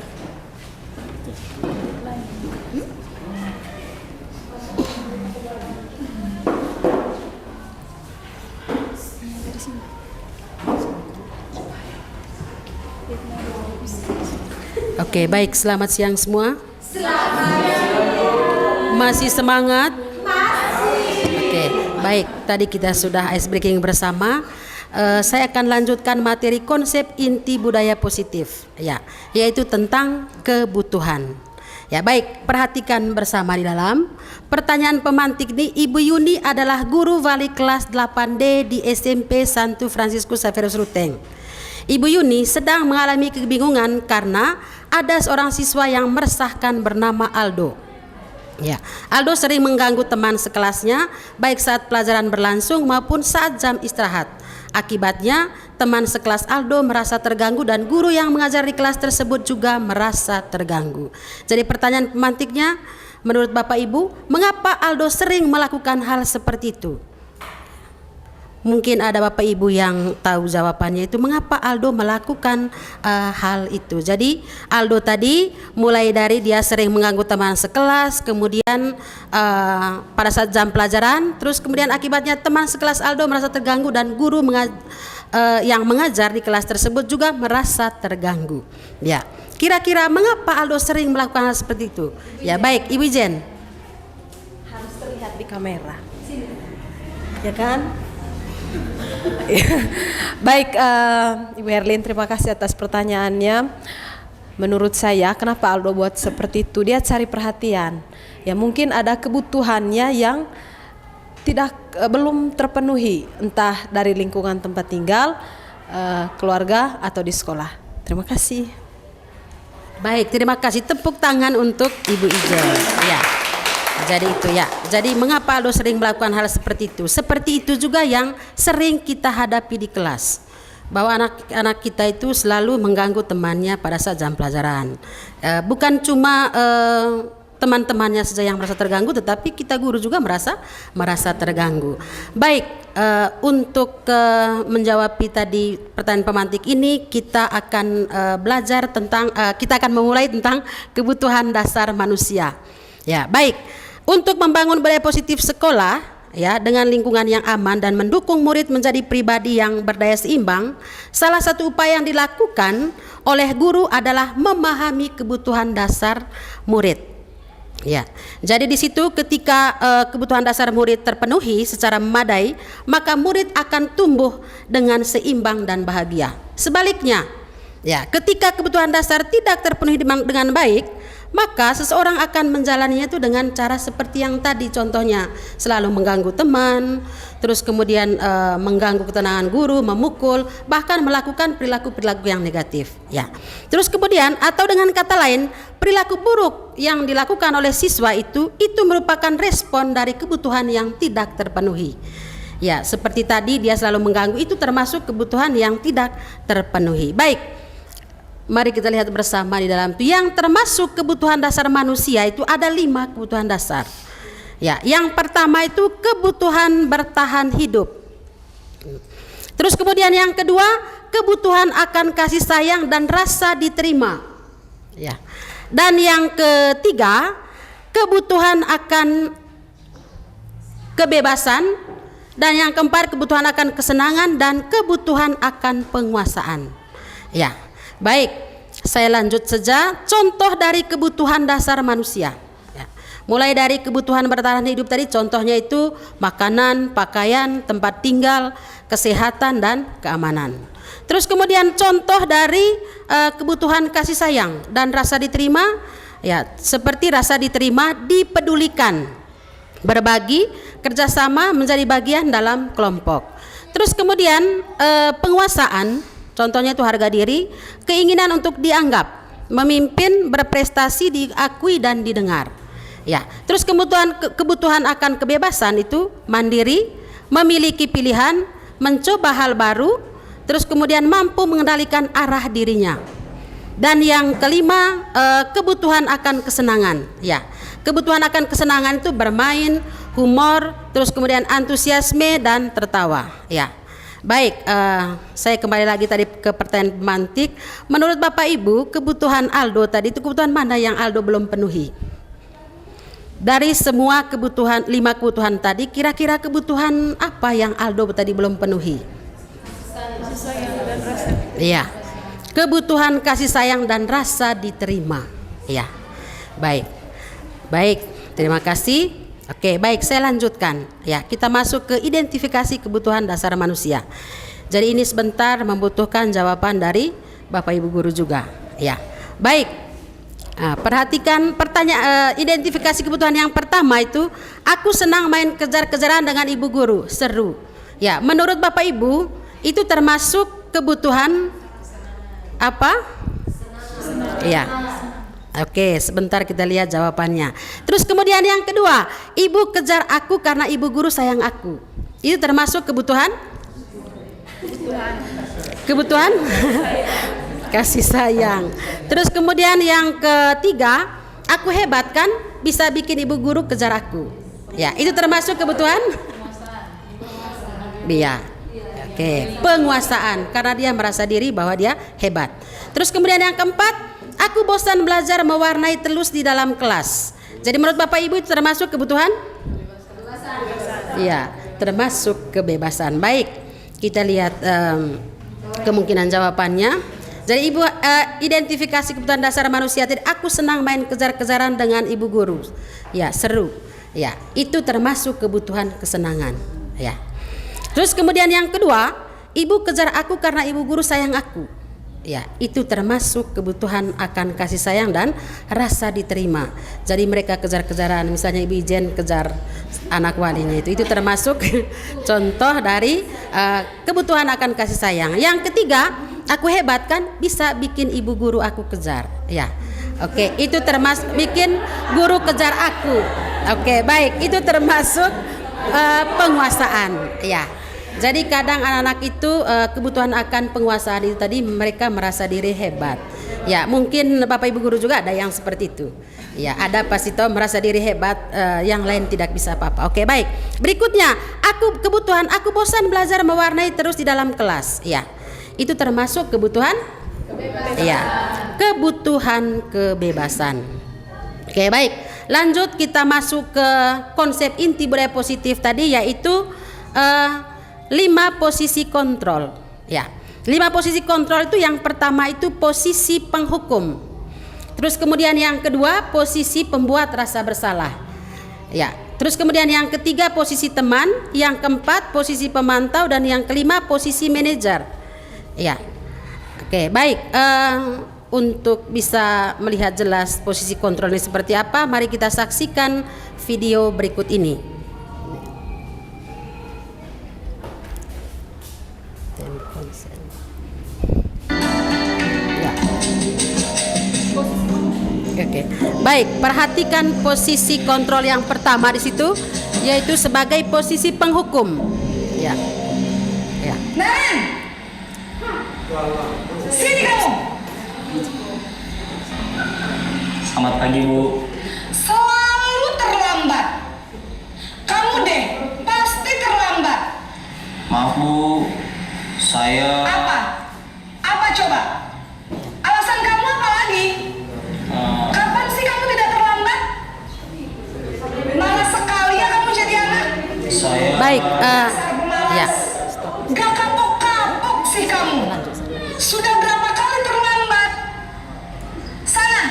Oke, baik. Selamat siang semua. Masih semangat? Oke, baik. Tadi kita sudah ice breaking bersama. Saya akan lanjutkan materi konsep inti budaya positif, ya, yaitu tentang kebutuhan. Ya, baik. Perhatikan bersama di dalam pertanyaan pemantik ini. Ibu Yuni adalah guru wali kelas 8D di SMP Santo Franciscus Xaverus Ruteng. Ibu Yuni sedang mengalami kebingungan karena ada seorang siswa yang meresahkan bernama Aldo. Ya, Aldo sering mengganggu teman sekelasnya baik saat pelajaran berlangsung maupun saat jam istirahat. Akibatnya, teman sekelas Aldo merasa terganggu dan guru yang mengajar di kelas tersebut juga merasa terganggu. Jadi pertanyaan pemantiknya, menurut Bapak Ibu, mengapa Aldo sering melakukan hal seperti itu? Mungkin ada Bapak Ibu yang tahu jawabannya itu mengapa Aldo melakukan hal itu. Jadi Aldo tadi mulai dari dia sering mengganggu teman sekelas, kemudian pada saat jam pelajaran, terus kemudian akibatnya teman sekelas Aldo merasa terganggu dan guru yang mengajar di kelas tersebut juga merasa terganggu. Ya, kira-kira mengapa Aldo sering melakukan hal seperti itu? Ya, baik, Ibu Jen. Harus terlihat di kamera. Ya kan? Baik, Ibu Herlin, terima kasih atas pertanyaannya. Menurut saya, kenapa Aldo buat seperti itu? Dia cari perhatian. Ya, mungkin ada kebutuhannya yang belum terpenuhi, entah dari lingkungan tempat tinggal, keluarga, atau di sekolah. Terima kasih. Baik, terima kasih. Tepuk tangan untuk Ibu Ijen. Ya. Jadi itu ya. Jadi mengapa Aldo sering melakukan hal seperti itu? Seperti itu juga yang sering kita hadapi di kelas. Bahwa anak-anak kita itu selalu mengganggu temannya pada saat jam pelajaran. Bukan cuma teman-temannya saja yang merasa terganggu, tetapi kita guru juga merasa terganggu. Baik, untuk menjawab tadi pertanyaan pemantik ini, kita akan belajar tentang, kita akan memulai tentang kebutuhan dasar manusia. Ya, baik. Untuk membangun budaya positif sekolah, ya, dengan lingkungan yang aman dan mendukung murid menjadi pribadi yang berdaya seimbang, salah satu upaya yang dilakukan oleh guru adalah memahami kebutuhan dasar murid. Ya, jadi di situ ketika kebutuhan dasar murid terpenuhi secara memadai, maka murid akan tumbuh dengan seimbang dan bahagia. Sebaliknya, ya, ketika kebutuhan dasar tidak terpenuhi dengan baik, maka seseorang akan menjalaninya itu dengan cara seperti yang tadi contohnya, selalu mengganggu teman, terus kemudian mengganggu ketenangan guru, memukul, bahkan melakukan perilaku-perilaku yang negatif. Ya, terus kemudian atau dengan kata lain, perilaku buruk yang dilakukan oleh siswa itu merupakan respon dari kebutuhan yang tidak terpenuhi. Ya, seperti tadi dia selalu mengganggu, itu termasuk kebutuhan yang tidak terpenuhi. Baik. Mari kita lihat bersama di dalam itu. Yang termasuk kebutuhan dasar manusia itu ada 5 kebutuhan dasar. Ya, yang pertama itu kebutuhan bertahan hidup. Terus kemudian yang kedua, kebutuhan akan kasih sayang dan rasa diterima. Ya. Dan yang ketiga, kebutuhan akan kebebasan, dan yang keempat, kebutuhan akan kesenangan dan kebutuhan akan penguasaan. Ya. Baik, saya lanjut saja. Contoh dari kebutuhan dasar manusia. Ya. Mulai dari kebutuhan bertahan hidup tadi, contohnya itu makanan, pakaian, tempat tinggal, kesehatan, dan keamanan. Terus kemudian contoh dari kebutuhan kasih sayang dan rasa diterima, ya, seperti rasa diterima, dipedulikan, berbagi, kerjasama, menjadi bagian dalam kelompok. Terus kemudian penguasaan, contohnya itu harga diri, keinginan untuk dianggap, memimpin, berprestasi, diakui dan didengar. Ya, terus kebutuhan akan kebebasan itu mandiri, memiliki pilihan, mencoba hal baru, terus kemudian mampu mengendalikan arah dirinya. Dan yang kelima, kebutuhan akan kesenangan. Ya, kebutuhan akan kesenangan itu bermain, humor, terus kemudian antusiasme dan tertawa. Ya. Baik, saya kembali lagi tadi ke pertanyaan pemantik. Menurut Bapak Ibu, kebutuhan Aldo tadi itu kebutuhan mana yang Aldo belum penuhi? Dari semua kebutuhan, 5 kebutuhan tadi, kira-kira kebutuhan apa yang Aldo tadi belum penuhi? Iya. kebutuhan kasih sayang dan rasa diterima. Ya, baik, baik. Terima kasih. Oke, baik. Saya lanjutkan. Ya, kita masuk ke identifikasi kebutuhan dasar manusia. Jadi ini sebentar membutuhkan jawaban dari Bapak Ibu guru juga. Ya, baik. Nah, perhatikan pertanyaan identifikasi kebutuhan yang pertama itu, aku senang main kejar-kejaran dengan ibu guru, seru. Ya, menurut Bapak Ibu itu termasuk kebutuhan apa? Ya. Oke, sebentar kita lihat jawabannya. Terus kemudian yang kedua, ibu kejar aku karena ibu guru sayang aku. Itu termasuk kebutuhan? Kebutuhan? Kasih sayang. Terus kemudian yang ketiga, aku hebat kan, bisa bikin ibu guru kejar aku. Ya, itu termasuk kebutuhan? Iya. Oke, penguasaan, karena dia merasa diri bahwa dia hebat. Terus kemudian yang keempat, aku bosan belajar mewarnai telus di dalam kelas. Jadi menurut Bapak Ibu itu termasuk kebutuhan? Iya, termasuk kebebasan. Baik, kita lihat kemungkinan jawabannya. Jadi ibu identifikasi kebutuhan dasar manusia tadi, aku senang main kejar-kejaran dengan ibu guru. Ya, seru. Ya, itu termasuk kebutuhan kesenangan. Ya. Terus kemudian yang kedua, ibu kejar aku karena ibu guru sayang aku. Ya, itu termasuk kebutuhan akan kasih sayang dan rasa diterima. Jadi mereka kejar-kejaran, misalnya Ibu Ijen kejar anak walinya itu termasuk contoh dari kebutuhan akan kasih sayang. Yang ketiga, aku hebat kan, bisa bikin ibu guru aku kejar. Ya, oke, itu termasuk bikin guru kejar aku. Oke, baik, itu termasuk penguasaan. Ya. Jadi kadang anak-anak itu kebutuhan akan penguasaan itu tadi, mereka merasa diri hebat. Ya, mungkin Bapak Ibu guru juga ada yang seperti itu. Ya, ada pasti tahu merasa diri hebat, yang lain tidak bisa apa-apa. Oke, baik. Berikutnya, aku bosan belajar mewarnai terus di dalam kelas. Ya. Itu termasuk kebutuhan? Ya. Kebutuhan kebebasan. Oke, baik. Lanjut kita masuk ke konsep inti budaya positif tadi, yaitu 5 posisi kontrol. Ya, 5 posisi kontrol itu yang pertama itu posisi penghukum. Terus kemudian yang kedua posisi pembuat rasa bersalah. Ya, terus kemudian yang ketiga posisi teman, yang keempat posisi pemantau, dan yang kelima posisi manajer. Ya, oke, baik. Untuk bisa melihat jelas posisi kontrol ini seperti apa, mari kita saksikan video berikut ini. Oke. Baik, perhatikan posisi kontrol yang pertama di situ, yaitu sebagai posisi penghukum. Ya. Ya. Nan, sini kamu. Selamat pagi, Bu. Selalu terlambat. Kamu deh, pasti terlambat. Maaf, Bu. Saya... Apa? Apa coba? Alasan kamu apa lagi? Kapan sih kamu tidak terlambat? Malas sekali ya kamu jadi anak. Saya... Baik, ya. Gak kapok-kapok sih kamu. Sudah berapa kali terlambat? Sana,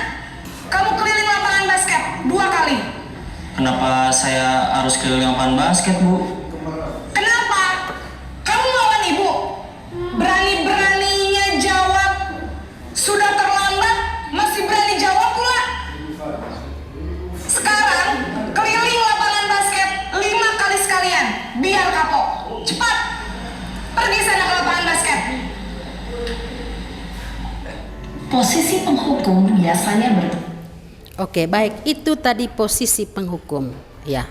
kamu keliling lapangan basket 2 kali. Kenapa saya harus keliling lapangan basket, Bu? Kenapa? Kamu lawan ibu? Berani-beraninya jawab. Sudah terlambat, masih berani jawab pula. Sekarang, keliling lapangan basket 5 kali sekalian. Biar kapok. Cepat. Pergi sana ke lapangan basket. Posisi penghukum biasanya Oke, baik. Itu tadi posisi penghukum. Ya.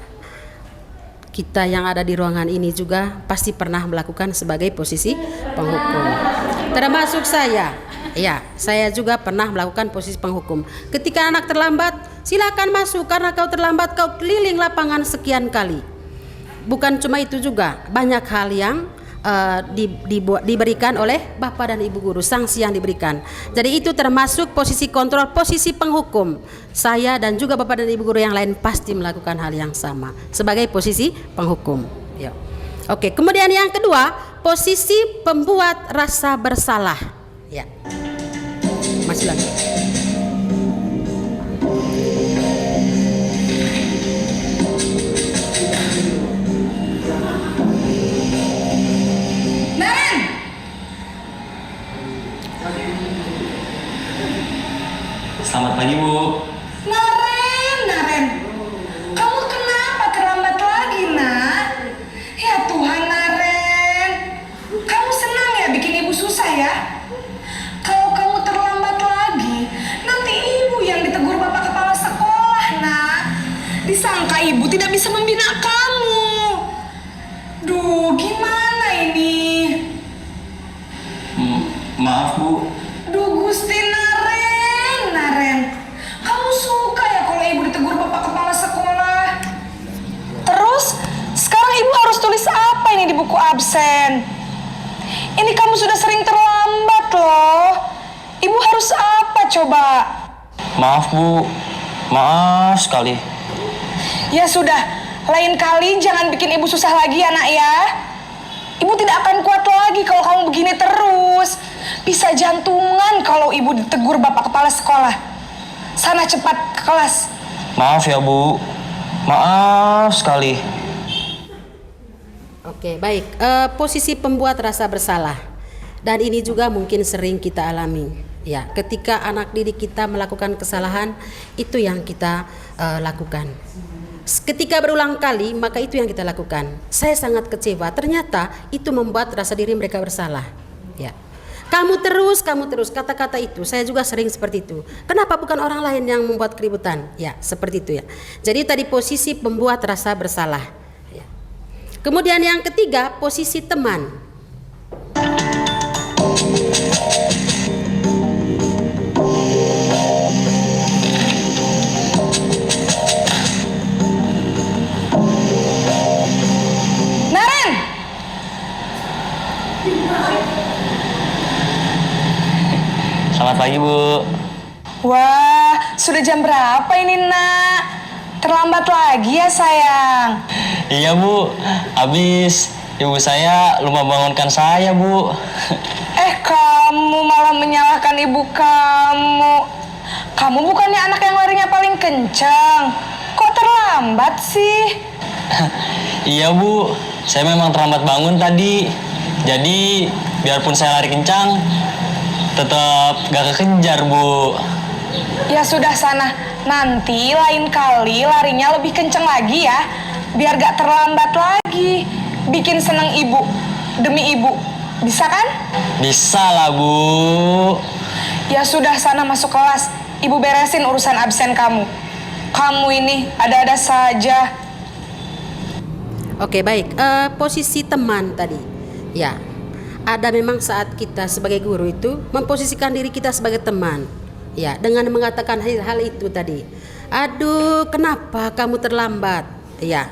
Kita yang ada di ruangan ini juga pasti pernah melakukan sebagai posisi penghukum. Termasuk saya. Ya, saya juga pernah melakukan posisi penghukum. Ketika anak terlambat, silakan masuk karena kau terlambat, kau keliling lapangan sekian kali. Bukan cuma itu juga, banyak hal yang diberikan oleh Bapak dan Ibu guru, sanksi yang diberikan. Jadi itu termasuk posisi kontrol, posisi penghukum. Saya dan juga Bapak dan Ibu guru yang lain pasti melakukan hal yang sama sebagai posisi penghukum. Ya. Oke, kemudian yang kedua, posisi pembuat rasa bersalah. Ya. masih lanjut. Naren! Selamat pagi, Bu. Naren, kamu kenapa terlambat lagi, nak? Ya Tuhan, Naren, kamu senang ya bikin ibu susah ya? Kalau kamu terlambat lagi, nanti ibu yang ditegur bapak kepala sekolah, nak. Disangka ibu tidak bisa membina kamu. Duh, gimana ini? Maaf, Bu. Duh, Gusti Naren, kamu suka ya kalau ibu ditegur bapak kepala sekolah? Terus, sekarang ibu harus tulis apa ini di buku absen? Ini kamu sudah sering terlambat loh. Ibu harus apa coba? Maaf, Bu. Maaf sekali. Ya sudah, lain kali jangan bikin ibu susah lagi ya, nak ya. Ibu tidak akan kuat lagi kalau kamu begini terus. Bisa jantungan kalau ibu ditegur bapak kepala sekolah. Sana cepat ke kelas. Maaf ya, Bu. Maaf sekali. Oke, baik. Posisi pembuat rasa bersalah. Dan ini juga mungkin sering kita alami. Ya, ketika anak didik kita melakukan kesalahan, itu yang kita lakukan. Ketika berulang kali, maka itu yang kita lakukan. Saya sangat kecewa. Ternyata itu membuat rasa diri mereka bersalah. Ya. Kamu terus, kata-kata itu. Saya juga sering seperti itu. Kenapa bukan orang lain yang membuat keributan? Ya, seperti itu ya. Jadi tadi posisi pembuat rasa bersalah. Ya. Kemudian yang ketiga, posisi teman. Naren! Selamat pagi, Bu. Wah, sudah jam berapa ini, nak? Terlambat lagi ya, sayang? Iya, Bu. Habis ibu saya lupa bangunkan saya, Bu. Kamu malah menyalahkan ibu kamu. Kamu bukannya anak yang larinya paling kencang. Kok terlambat sih? Iya, Bu. Saya memang terlambat bangun tadi. Jadi, biarpun saya lari kencang, tetap gak kekejar, Bu. Ya sudah sana, nanti lain kali larinya lebih kenceng lagi ya. Biar gak terlambat lagi. Bikin seneng ibu, demi ibu. Bisa kan? Bisa lah, Bu. Ya sudah sana masuk kelas. Ibu beresin urusan absen kamu. Kamu ini ada-ada saja. Oke, baik. Posisi teman tadi. Ya. Ada memang saat kita sebagai guru itu memposisikan diri kita sebagai teman. Ya, dengan mengatakan hal itu tadi. Aduh, kenapa kamu terlambat? Ya.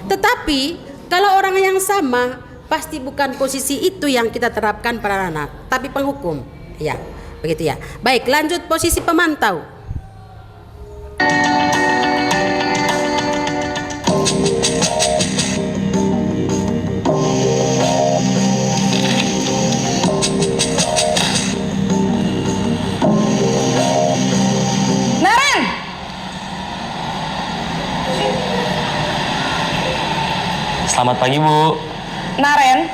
Tetapi kalau orang yang sama, pasti bukan posisi itu yang kita terapkan pada anak, tapi penghukum. Ya, begitu ya. Baik, lanjut posisi pemantau. Naren! Selamat pagi, Bu. Naren,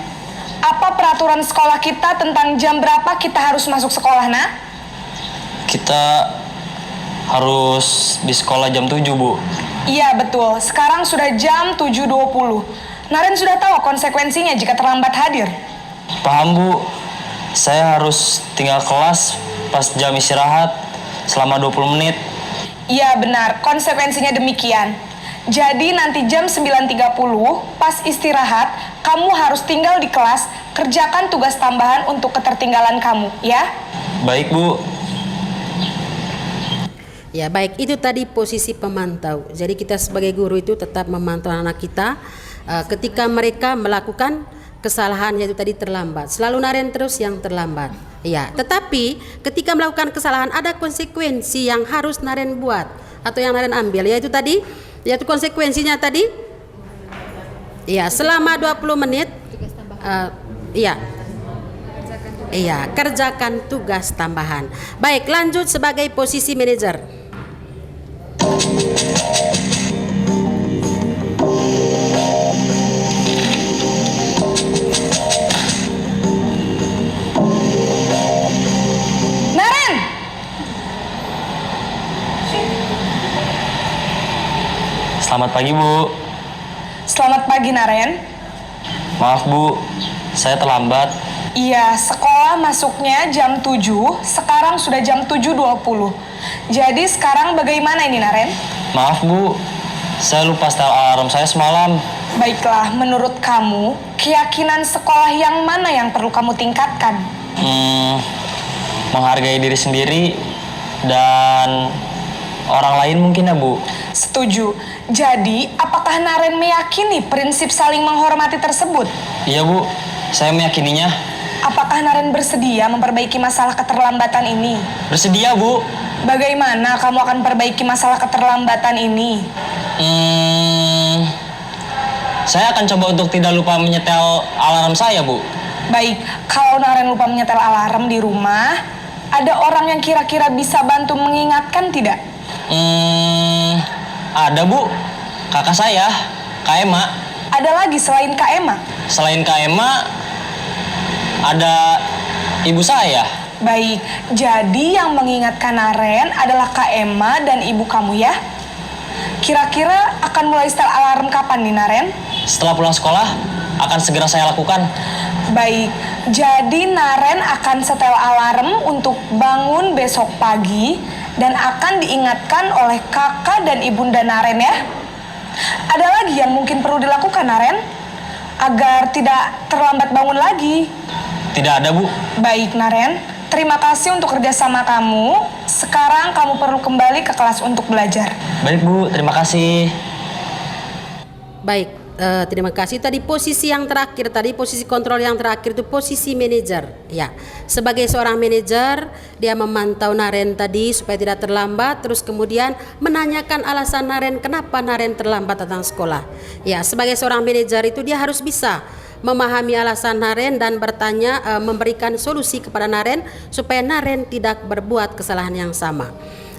apa peraturan sekolah kita tentang jam berapa kita harus masuk sekolah, nak? Kita harus di sekolah jam 7, Bu. Iya, betul. Sekarang sudah jam 7.20. Naren sudah tahu konsekuensinya jika terlambat hadir. Paham, Bu. Saya harus tinggal kelas pas jam istirahat selama 20 menit. Iya, benar. Konsekuensinya demikian. Jadi nanti jam 9.30 pas istirahat, kamu harus tinggal di kelas, kerjakan tugas tambahan untuk ketertinggalan kamu, ya? Baik, Bu. Ya, baik, itu tadi posisi pemantau. Jadi kita sebagai guru itu tetap memantau anak kita ketika mereka melakukan kesalahan, yaitu tadi terlambat. Selalu Naren terus yang terlambat. Ya, tetapi ketika melakukan kesalahan ada konsekuensi yang harus Naren buat atau yang Naren ambil, yaitu tadi, yaitu konsekuensinya tadi. Ya, selama 20 menit. Iya. Iya, kerjakan tugas tambahan. Baik, lanjut sebagai posisi manajer. Naren! Selamat pagi, Bu. Selamat pagi, Naren. Maaf, Bu. Saya terlambat. Iya, sekolah masuknya jam 7, sekarang sudah jam 7.20. Jadi sekarang bagaimana ini, Naren? Maaf, Bu. Saya lupa setel alarm saya semalam. Baiklah, menurut kamu, keyakinan sekolah yang mana yang perlu kamu tingkatkan? Menghargai diri sendiri dan orang lain mungkin ya, Bu. Setuju. Jadi, apakah Naren meyakini prinsip saling menghormati tersebut? Iya, Bu. Saya meyakininya. Apakah Naren bersedia memperbaiki masalah keterlambatan ini? Bersedia, Bu. Bagaimana kamu akan perbaiki masalah keterlambatan ini? Saya akan coba untuk tidak lupa menyetel alarm saya, Bu. Baik, kalau Naren lupa menyetel alarm di rumah, ada orang yang kira-kira bisa bantu mengingatkan tidak? Ada, Bu. Kakak saya, Kak Emma. Ada lagi selain Kak Emma? Selain Kak Emma, ada ibu saya. Baik, jadi yang mengingatkan Naren adalah Kak Emma dan ibu kamu ya? Kira-kira akan mulai setel alarm kapan nih, Naren? Setelah pulang sekolah, akan segera saya lakukan. Baik, jadi Naren akan setel alarm untuk bangun besok pagi dan akan diingatkan oleh kakak dan ibunda Naren ya. Ada lagi yang mungkin perlu dilakukan, Naren? Agar tidak terlambat bangun lagi. Tidak ada, Bu. Baik, Naren. Terima kasih untuk kerjasama kamu. Sekarang kamu perlu kembali ke kelas untuk belajar. Baik, Bu. Terima kasih. Baik, terima kasih. Tadi posisi yang terakhir, tadi posisi kontrol yang terakhir itu posisi manajer. Ya, sebagai seorang manajer, dia memantau Naren tadi supaya tidak terlambat, terus kemudian menanyakan alasan Naren kenapa Naren terlambat datang sekolah. Ya, sebagai seorang manajer itu dia harus bisa memahami alasan Naren dan bertanya, memberikan solusi kepada Naren supaya Naren tidak berbuat kesalahan yang sama.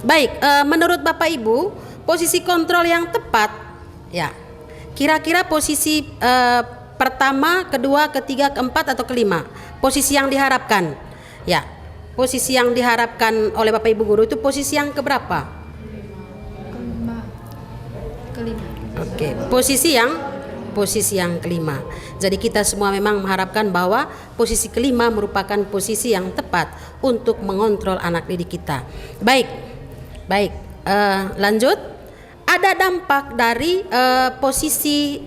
Baik, menurut Bapak Ibu, posisi kontrol yang tepat, ya, kira-kira posisi pertama, kedua, ketiga, keempat atau kelima, posisi yang diharapkan, ya, posisi yang diharapkan oleh Bapak Ibu guru itu posisi yang keberapa? Kelima. Oke, posisi yang kelima. Jadi kita semua memang mengharapkan bahwa posisi kelima merupakan posisi yang tepat untuk mengontrol anak didik kita. Baik, lanjut. Ada dampak dari posisi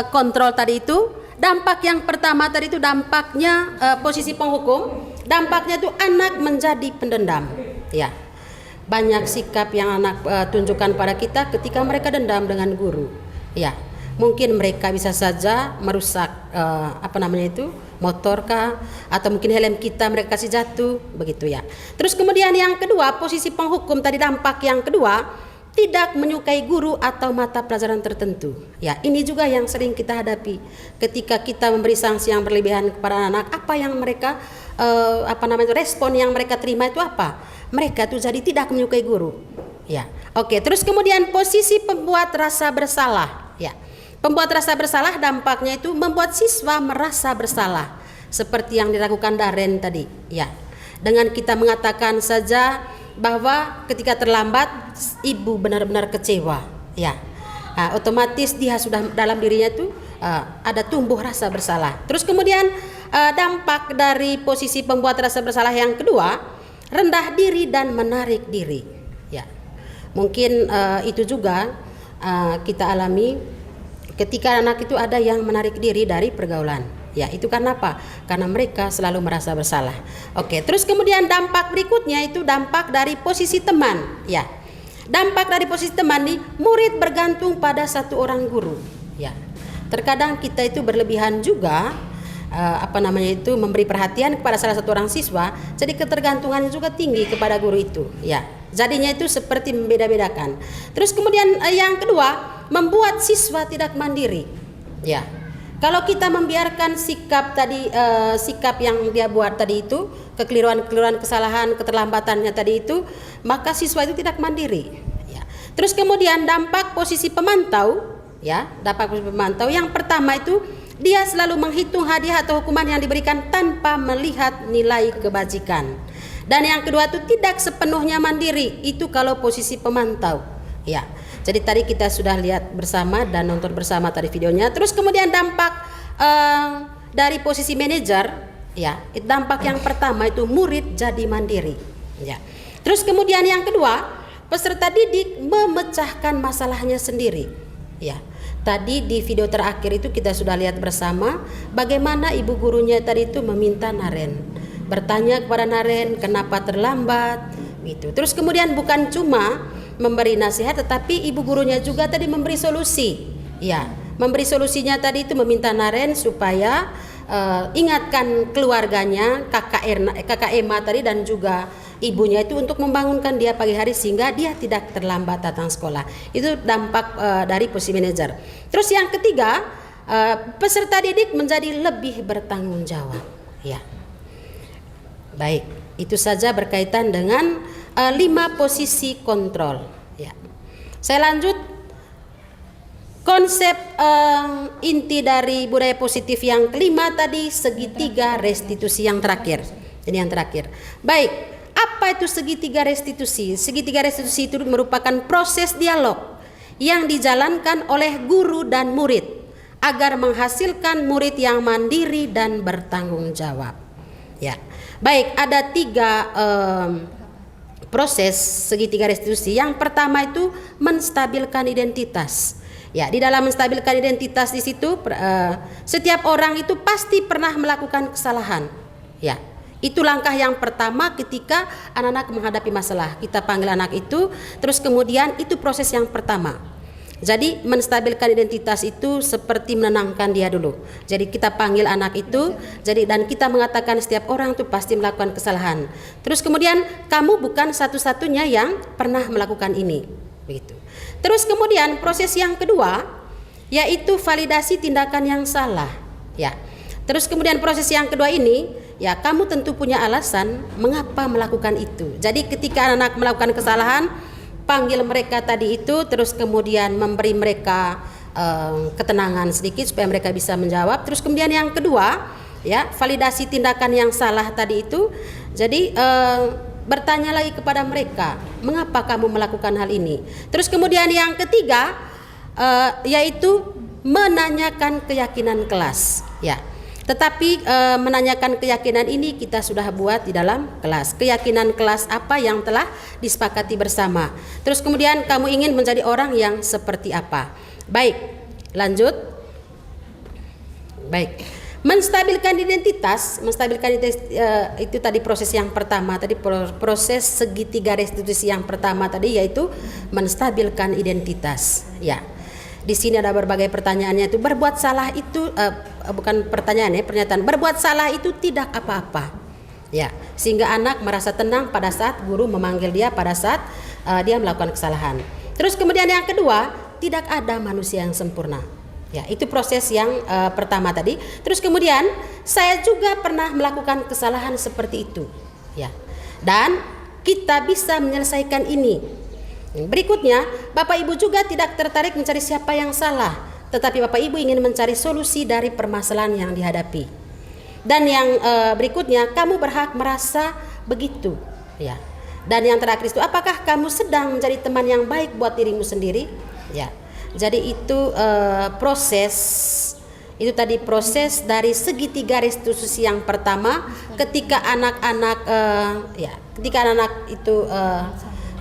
kontrol tadi itu. Dampak yang pertama tadi itu dampaknya posisi penghukum. Dampaknya itu anak menjadi pendendam. Ya, banyak sikap yang anak tunjukkan pada kita ketika mereka dendam dengan guru. Ya. Mungkin mereka bisa saja merusak motor kah, atau mungkin helm kita mereka kasih jatuh, begitu ya. Terus kemudian yang kedua, posisi penghukum tadi, dampak yang kedua, tidak menyukai guru atau mata pelajaran tertentu. Ya, ini juga yang sering kita hadapi ketika kita memberi sanksi yang berlebihan kepada anak. Apa yang mereka respon yang mereka terima itu apa? Mereka tuh jadi tidak menyukai guru. Ya, oke. Terus kemudian posisi pembuat rasa bersalah. Ya. Pembuat rasa bersalah dampaknya itu membuat siswa merasa bersalah seperti yang dilakukan Naren tadi, ya. Dengan kita mengatakan saja bahwa ketika terlambat ibu benar-benar kecewa, ya. Nah, otomatis dia sudah dalam dirinya itu ada tumbuh rasa bersalah. Terus kemudian dampak dari posisi pembuat rasa bersalah yang kedua, rendah diri dan menarik diri, ya. Mungkin itu juga kita alami ketika anak itu ada yang menarik diri dari pergaulan. Ya, itu karena apa? Karena mereka selalu merasa bersalah. Oke, terus kemudian dampak berikutnya itu dampak dari posisi teman. Ya, dampak dari posisi teman nih, murid bergantung pada satu orang guru. Ya, terkadang kita itu berlebihan juga memberi perhatian kepada salah satu orang siswa, jadi ketergantungannya juga tinggi kepada guru itu. Ya, jadinya itu seperti membeda-bedakan. Terus kemudian yang kedua, membuat siswa tidak mandiri. Ya, Kalau kita membiarkan sikap tadi, sikap yang dia buat tadi itu, kekeliruan-kekeliruan, kesalahan, keterlambatannya tadi itu, maka siswa itu tidak mandiri. Ya. Terus kemudian dampak posisi pemantau, ya, dampak posisi pemantau. Yang pertama itu dia selalu menghitung hadiah atau hukuman yang diberikan tanpa melihat nilai kebajikan. Dan yang kedua itu tidak sepenuhnya mandiri. Itu kalau posisi pemantau. Ya. Jadi tadi kita sudah lihat bersama dan nonton bersama tadi videonya. Terus kemudian dampak dari posisi manajer, ya, dampak yang pertama itu murid jadi mandiri. Ya. Terus kemudian yang kedua, peserta didik memecahkan masalahnya sendiri. Ya. Tadi di video terakhir itu kita sudah lihat bersama bagaimana ibu gurunya tadi itu meminta Naren, bertanya kepada Naren kenapa terlambat, gitu. Terus kemudian bukan cuma memberi nasihat, tetapi ibu gurunya juga tadi memberi solusi. Ya, memberi solusinya tadi itu meminta Naren supaya ingatkan keluarganya, kakak Emma tadi dan juga ibunya itu untuk membangunkan dia pagi hari sehingga dia tidak terlambat datang sekolah. Itu dampak dari posisi manajer. Terus yang ketiga, peserta didik menjadi lebih bertanggung jawab. Ya, baik. Itu saja berkaitan dengan 5 posisi kontrol. Ya. Saya lanjut konsep inti dari budaya positif yang kelima tadi, segitiga restitusi yang terakhir. Ini yang terakhir. Baik, apa itu segitiga restitusi? Segitiga restitusi itu merupakan proses dialog yang dijalankan oleh guru dan murid agar menghasilkan murid yang mandiri dan bertanggung jawab. Ya. Baik, ada 3 proses segitiga restitusi. Yang pertama itu menstabilkan identitas. Ya, di dalam menstabilkan identitas di situ setiap orang itu pasti pernah melakukan kesalahan. Ya, itu langkah yang pertama ketika anak-anak menghadapi masalah. Kita panggil anak itu, terus kemudian itu proses yang pertama. Jadi menstabilkan identitas itu seperti menenangkan dia dulu. Jadi kita panggil anak itu, dan kita mengatakan setiap orang itu pasti melakukan kesalahan. Terus kemudian kamu bukan satu-satunya yang pernah melakukan ini, begitu. Terus kemudian proses yang kedua yaitu validasi tindakan yang salah. Ya. Terus kemudian proses yang kedua ini, ya, kamu tentu punya alasan mengapa melakukan itu. Jadi ketika anak melakukan kesalahan, panggil mereka tadi itu, terus kemudian memberi mereka ketenangan sedikit supaya mereka bisa menjawab. Terus kemudian yang kedua, ya, validasi tindakan yang salah tadi itu. Jadi bertanya lagi kepada mereka, mengapa kamu melakukan hal ini? Terus kemudian yang ketiga yaitu menanyakan keyakinan kelas. Ya. Tetapi menanyakan keyakinan ini kita sudah buat di dalam kelas. Keyakinan kelas apa yang telah disepakati bersama. Terus kemudian kamu ingin menjadi orang yang seperti apa. Baik, lanjut. Baik. Menstabilkan identitas itu tadi proses yang pertama. Tadi proses segitiga restitusi yang pertama tadi yaitu menstabilkan identitas. Ya. Di sini ada berbagai pertanyaannya itu. Berbuat salah itu bukan pertanyaan ya, pernyataan. Berbuat salah itu tidak apa-apa. Ya, sehingga anak merasa tenang pada saat guru memanggil dia pada saat dia melakukan kesalahan. Terus kemudian yang kedua, tidak ada manusia yang sempurna. Ya, itu proses yang pertama tadi. Terus kemudian saya juga pernah melakukan kesalahan seperti itu. Ya. Dan kita bisa menyelesaikan ini. Berikutnya, Bapak Ibu juga tidak tertarik mencari siapa yang salah, tetapi Bapak Ibu ingin mencari solusi dari permasalahan yang dihadapi. Dan yang berikutnya, kamu berhak merasa begitu, ya. Dan yang terakhir itu, apakah kamu sedang menjadi teman yang baik buat dirimu sendiri? Ya. Jadi itu proses. Itu tadi proses dari segitiga restitusi yang pertama ketika anak-anak itu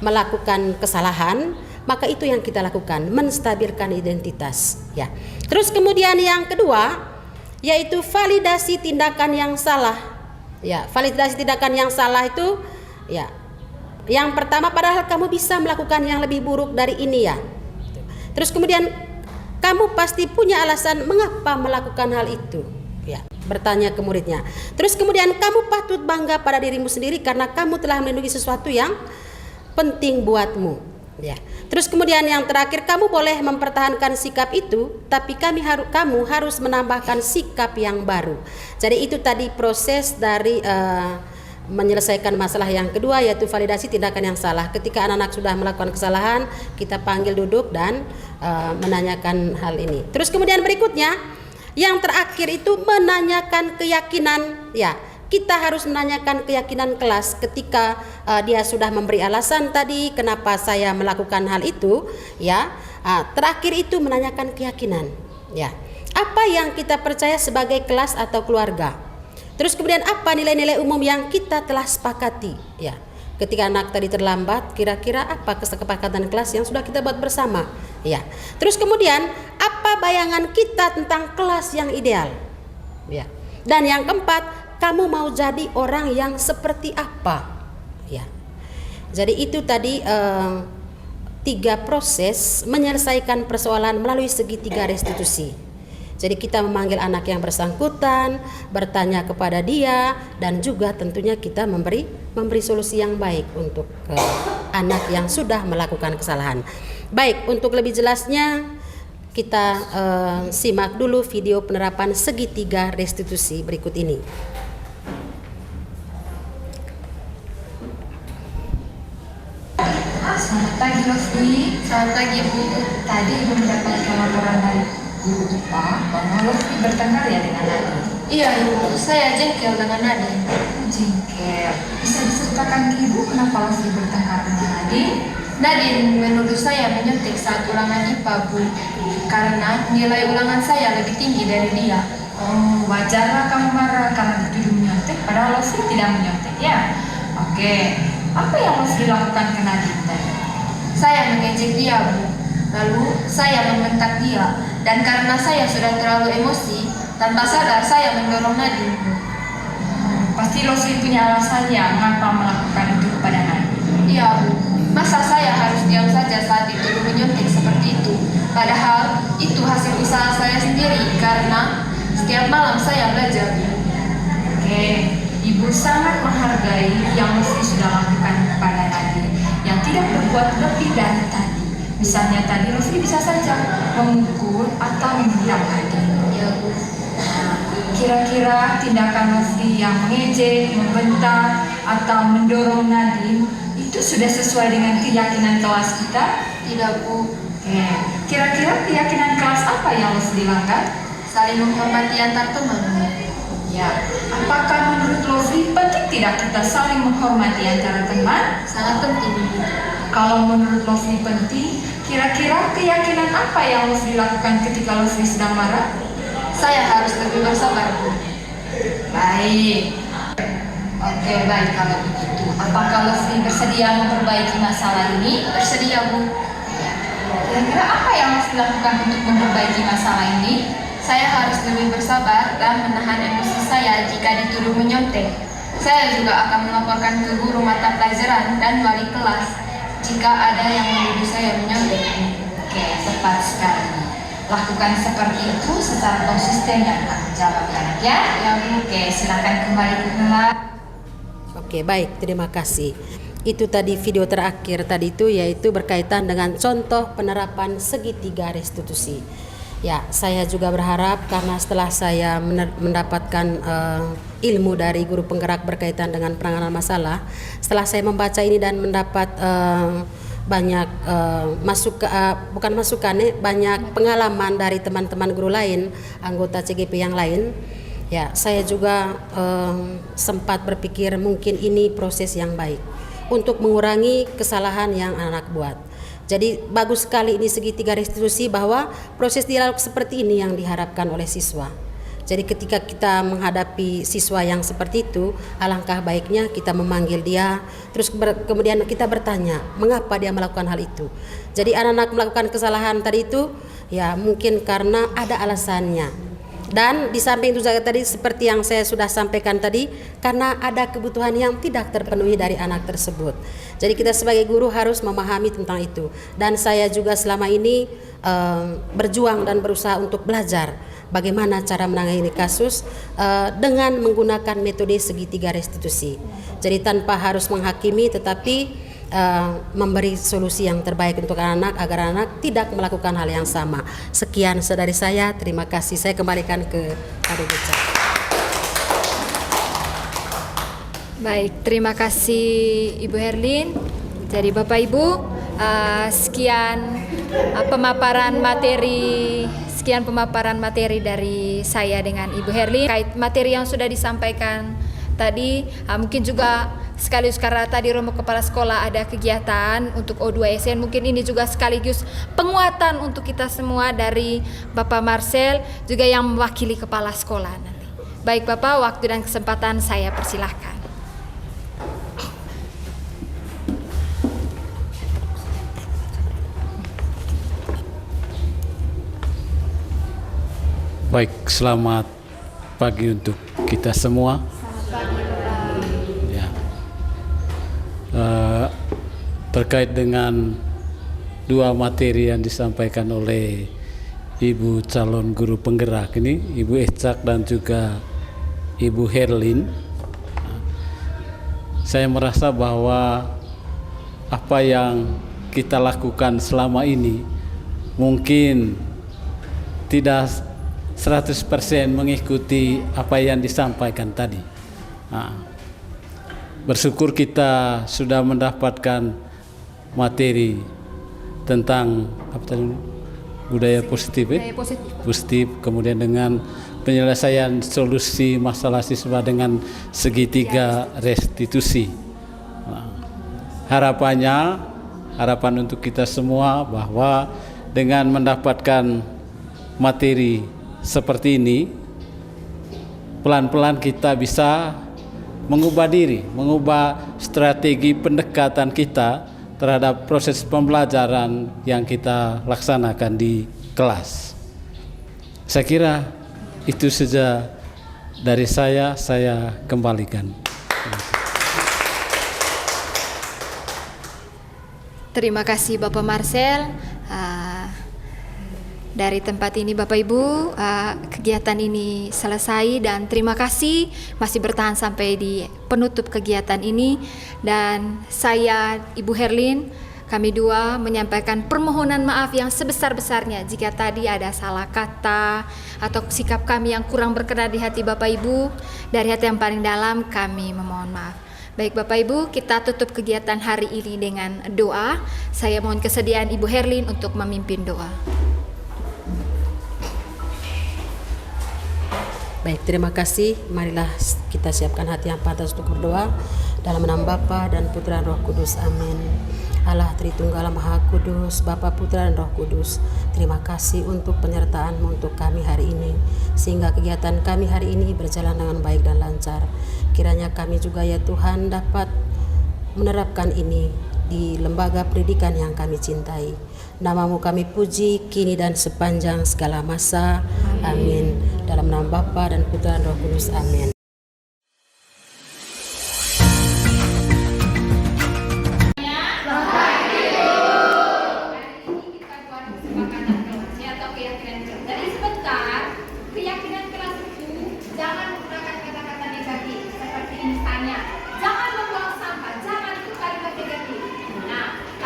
melakukan kesalahan, maka itu yang kita lakukan, menstabilkan identitas. Ya. Terus kemudian yang kedua yaitu validasi tindakan yang salah. Ya, validasi tindakan yang salah itu, ya, yang pertama padahal kamu bisa melakukan yang lebih buruk dari ini ya. Terus kemudian kamu pasti punya alasan mengapa melakukan hal itu. Ya, bertanya ke muridnya. Terus kemudian kamu patut bangga pada dirimu sendiri karena kamu telah melindungi sesuatu yang penting buatmu. Ya. Terus kemudian yang terakhir, kamu boleh mempertahankan sikap itu, tapi kamu harus menambahkan sikap yang baru. Jadi itu tadi proses dari menyelesaikan masalah yang kedua, yaitu validasi tindakan yang salah. Ketika anak-anak sudah melakukan kesalahan, kita panggil duduk dan menanyakan hal ini. Terus kemudian berikutnya, yang terakhir itu menanyakan keyakinan. Ya, kita harus menanyakan keyakinan kelas ketika dia sudah memberi alasan tadi kenapa saya melakukan hal itu. Ya, terakhir itu menanyakan keyakinan. Ya, apa yang kita percaya sebagai kelas atau keluarga. Terus kemudian apa nilai-nilai umum yang kita telah sepakati. Ya, ketika anak tadi terlambat, kira-kira apa kesepakatan kelas yang sudah kita buat bersama. Ya, terus kemudian apa bayangan kita tentang kelas yang ideal. Ya, dan yang keempat, kamu mau jadi orang yang seperti apa. Ya, jadi itu tadi 3 proses menyelesaikan persoalan melalui segitiga restitusi. Jadi kita memanggil anak yang bersangkutan, bertanya kepada dia, dan juga tentunya kita memberi solusi yang baik untuk anak yang sudah melakukan kesalahan. Baik, untuk lebih jelasnya kita simak dulu video penerapan segitiga restitusi berikut ini. Selamat pagi Lofty. Selamat pagi Bu. Tadi Ibu mendapatkan laporan dari Ibu IPA bahwa Lofty bertengkar ya dengan Nadine. Iya Ibu, saya jengkel dengan Nadine. Jengkel? Bisa diceritakan ke Ibu kenapa Lofty bertengkar dengan Nadine? Nadine menuduh saya menyuntik saat ulangan IPA Bu, karena nilai ulangan saya lebih tinggi dari dia. Oh, wajarlah kamu marah karena dituduh menyuntik, padahal Lofty tidak menyuntik ya. Oke, apa yang Lofty lakukan ke Nadine tadi? Saya mengejek dia Bu, lalu saya membentak dia, dan karena saya sudah terlalu emosi, tanpa sadar saya mendorong Nadine Bu. Pasti Lofty punya alasannya mengapa melakukan itu kepada Nadine. Iya Bu, masa saya harus diam saja saat dituduh menyuntik seperti itu, padahal itu hasil usaha saya sendiri karena setiap malam saya belajar Bu. Oke, Ibu sangat menghargai yang Lofty sudah lakukan kepada Nadine yang tidak berbuat lebih dari tadi. Misalnya tadi Lofty bisa saja memukul atau menghilang Nadine. Ya Bu. Nah, kira-kira tindakan Lofty yang mengejek, membentak, atau mendorong Nadine itu sudah sesuai dengan keyakinan kelas kita? Tidak Bu. Oke, kira-kira keyakinan kelas apa yang Lofty dilanggar? Saling menghormati antar teman. Ya, apakah menurut Lofty penting tidak kita saling menghormati antara teman? Sangat penting. Kalau menurut Lofty penting, kira-kira keyakinan apa yang Lofty lakukan ketika Lofty sedang marah? Saya harus lebih bersabar Bu. Baik. Oke, baik kalau begitu. Apakah Lofty bersedia memperbaiki masalah ini? Bersedia Bu. Ya. Kira-kira apa yang Lofty lakukan untuk memperbaiki masalah ini? Saya harus lebih bersabar dan menahan emosi saya jika dituduh menyontek. Saya juga akan melaporkan ke guru mata pelajaran dan wali kelas jika ada yang menuduh saya menyontek. Oke, tepat sekali. Lakukan seperti itu secara konsisten dan tanggung jawab ya. Ya Bu. Oke, silakan kembali ke kelas. Oke, baik, terima kasih. Itu tadi video terakhir tadi itu yaitu berkaitan dengan contoh penerapan segitiga restitusi. Ya, saya juga berharap karena setelah saya mendapatkan ilmu dari guru penggerak berkaitan dengan penanganan masalah, setelah saya membaca ini dan mendapat banyak banyak pengalaman dari teman-teman guru lain, anggota CGP yang lain, ya saya juga sempat berpikir mungkin ini proses yang baik untuk mengurangi kesalahan yang anak buat. Jadi bagus sekali ini segitiga restitusi bahwa proses dialog seperti ini yang diharapkan oleh siswa. Jadi ketika kita menghadapi siswa yang seperti itu, alangkah baiknya kita memanggil dia, terus kemudian kita bertanya mengapa dia melakukan hal itu. Jadi anak-anak melakukan kesalahan tadi itu ya mungkin karena ada alasannya. Dan di samping itu juga tadi seperti yang saya sudah sampaikan tadi, karena ada kebutuhan yang tidak terpenuhi dari anak tersebut. Jadi kita sebagai guru harus memahami tentang itu. Dan saya juga selama ini berjuang dan berusaha untuk belajar bagaimana cara menangani kasus dengan menggunakan metode segitiga restitusi. Jadi tanpa harus menghakimi, tetapi memberi solusi yang terbaik untuk anak agar anak tidak melakukan hal yang sama. Sekian dari saya, terima kasih. Saya kembalikan ke Pak Dubes. Baik, terima kasih Ibu Herlin. Jadi Bapak Ibu, sekian pemaparan materi dari saya dengan Ibu Herlin terkait materi yang sudah disampaikan tadi. Mungkin juga sekaligus karena tadi Romo Kepala Sekolah ada kegiatan untuk O2SN, mungkin ini juga sekaligus penguatan untuk kita semua dari Bapak Marcel juga yang mewakili Kepala Sekolah nanti. Baik Bapak, waktu dan kesempatan saya persilahkan. Baik, selamat pagi untuk kita semua. Ya. Terkait dengan dua materi yang disampaikan oleh Ibu calon guru penggerak ini, Ibu Ecak dan juga Ibu Herlin, saya merasa bahwa apa yang kita lakukan selama ini mungkin tidak 100% mengikuti apa yang disampaikan tadi. Bersyukur kita sudah mendapatkan materi tentang apa tadi, budaya positif, positif, kemudian dengan penyelesaian solusi masalah siswa dengan segitiga restitusi. Harapan untuk kita semua bahwa dengan mendapatkan materi seperti ini, pelan-pelan kita bisa mengubah diri, mengubah strategi pendekatan kita terhadap proses pembelajaran yang kita laksanakan di kelas. Saya kira itu saja dari saya kembalikan. Terima kasih Bapak Marcel. Dari tempat ini Bapak Ibu, kegiatan ini selesai dan terima kasih masih bertahan sampai di penutup kegiatan ini. Dan saya Ibu Herlin, kami dua menyampaikan permohonan maaf yang sebesar-besarnya jika tadi ada salah kata atau sikap kami yang kurang berkenan di hati Bapak Ibu. Dari hati yang paling dalam kami memohon maaf. Baik Bapak Ibu, kita tutup kegiatan hari ini dengan doa. Saya mohon kesediaan Ibu Herlin untuk memimpin doa. Baik, terima kasih. Marilah kita siapkan hati yang pantas untuk berdoa. Dalam nama Bapa dan Putra dan Roh Kudus. Amin. Allah Tritunggal Maha Kudus, Bapa, Putra dan Roh Kudus, terima kasih untuk penyertaan-Mu untuk kami hari ini, sehingga kegiatan kami hari ini berjalan dengan baik dan lancar. Kiranya kami juga ya Tuhan dapat menerapkan ini di lembaga pendidikan yang kami cintai. Nama-Mu kami puji kini dan sepanjang segala masa. Amin. Dalam nama Bapa dan Putra dan Roh Kudus. Amin.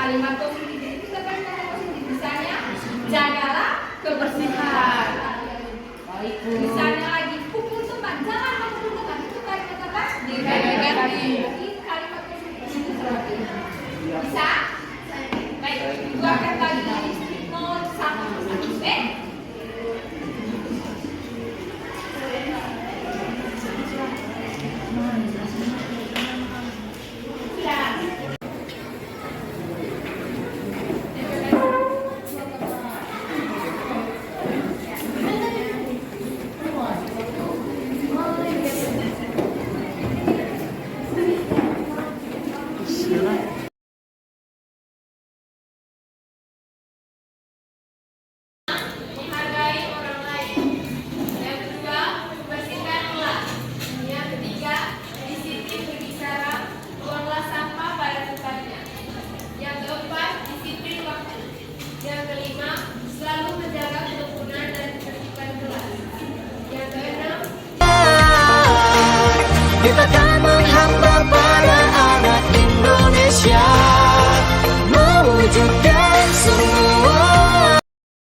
Kalimat positif itu kalimat positif, misalnya jagalah kebersihan. Misalnya lagi pukul teman, jangan memukul teman, itu kalimat apa? Negatif.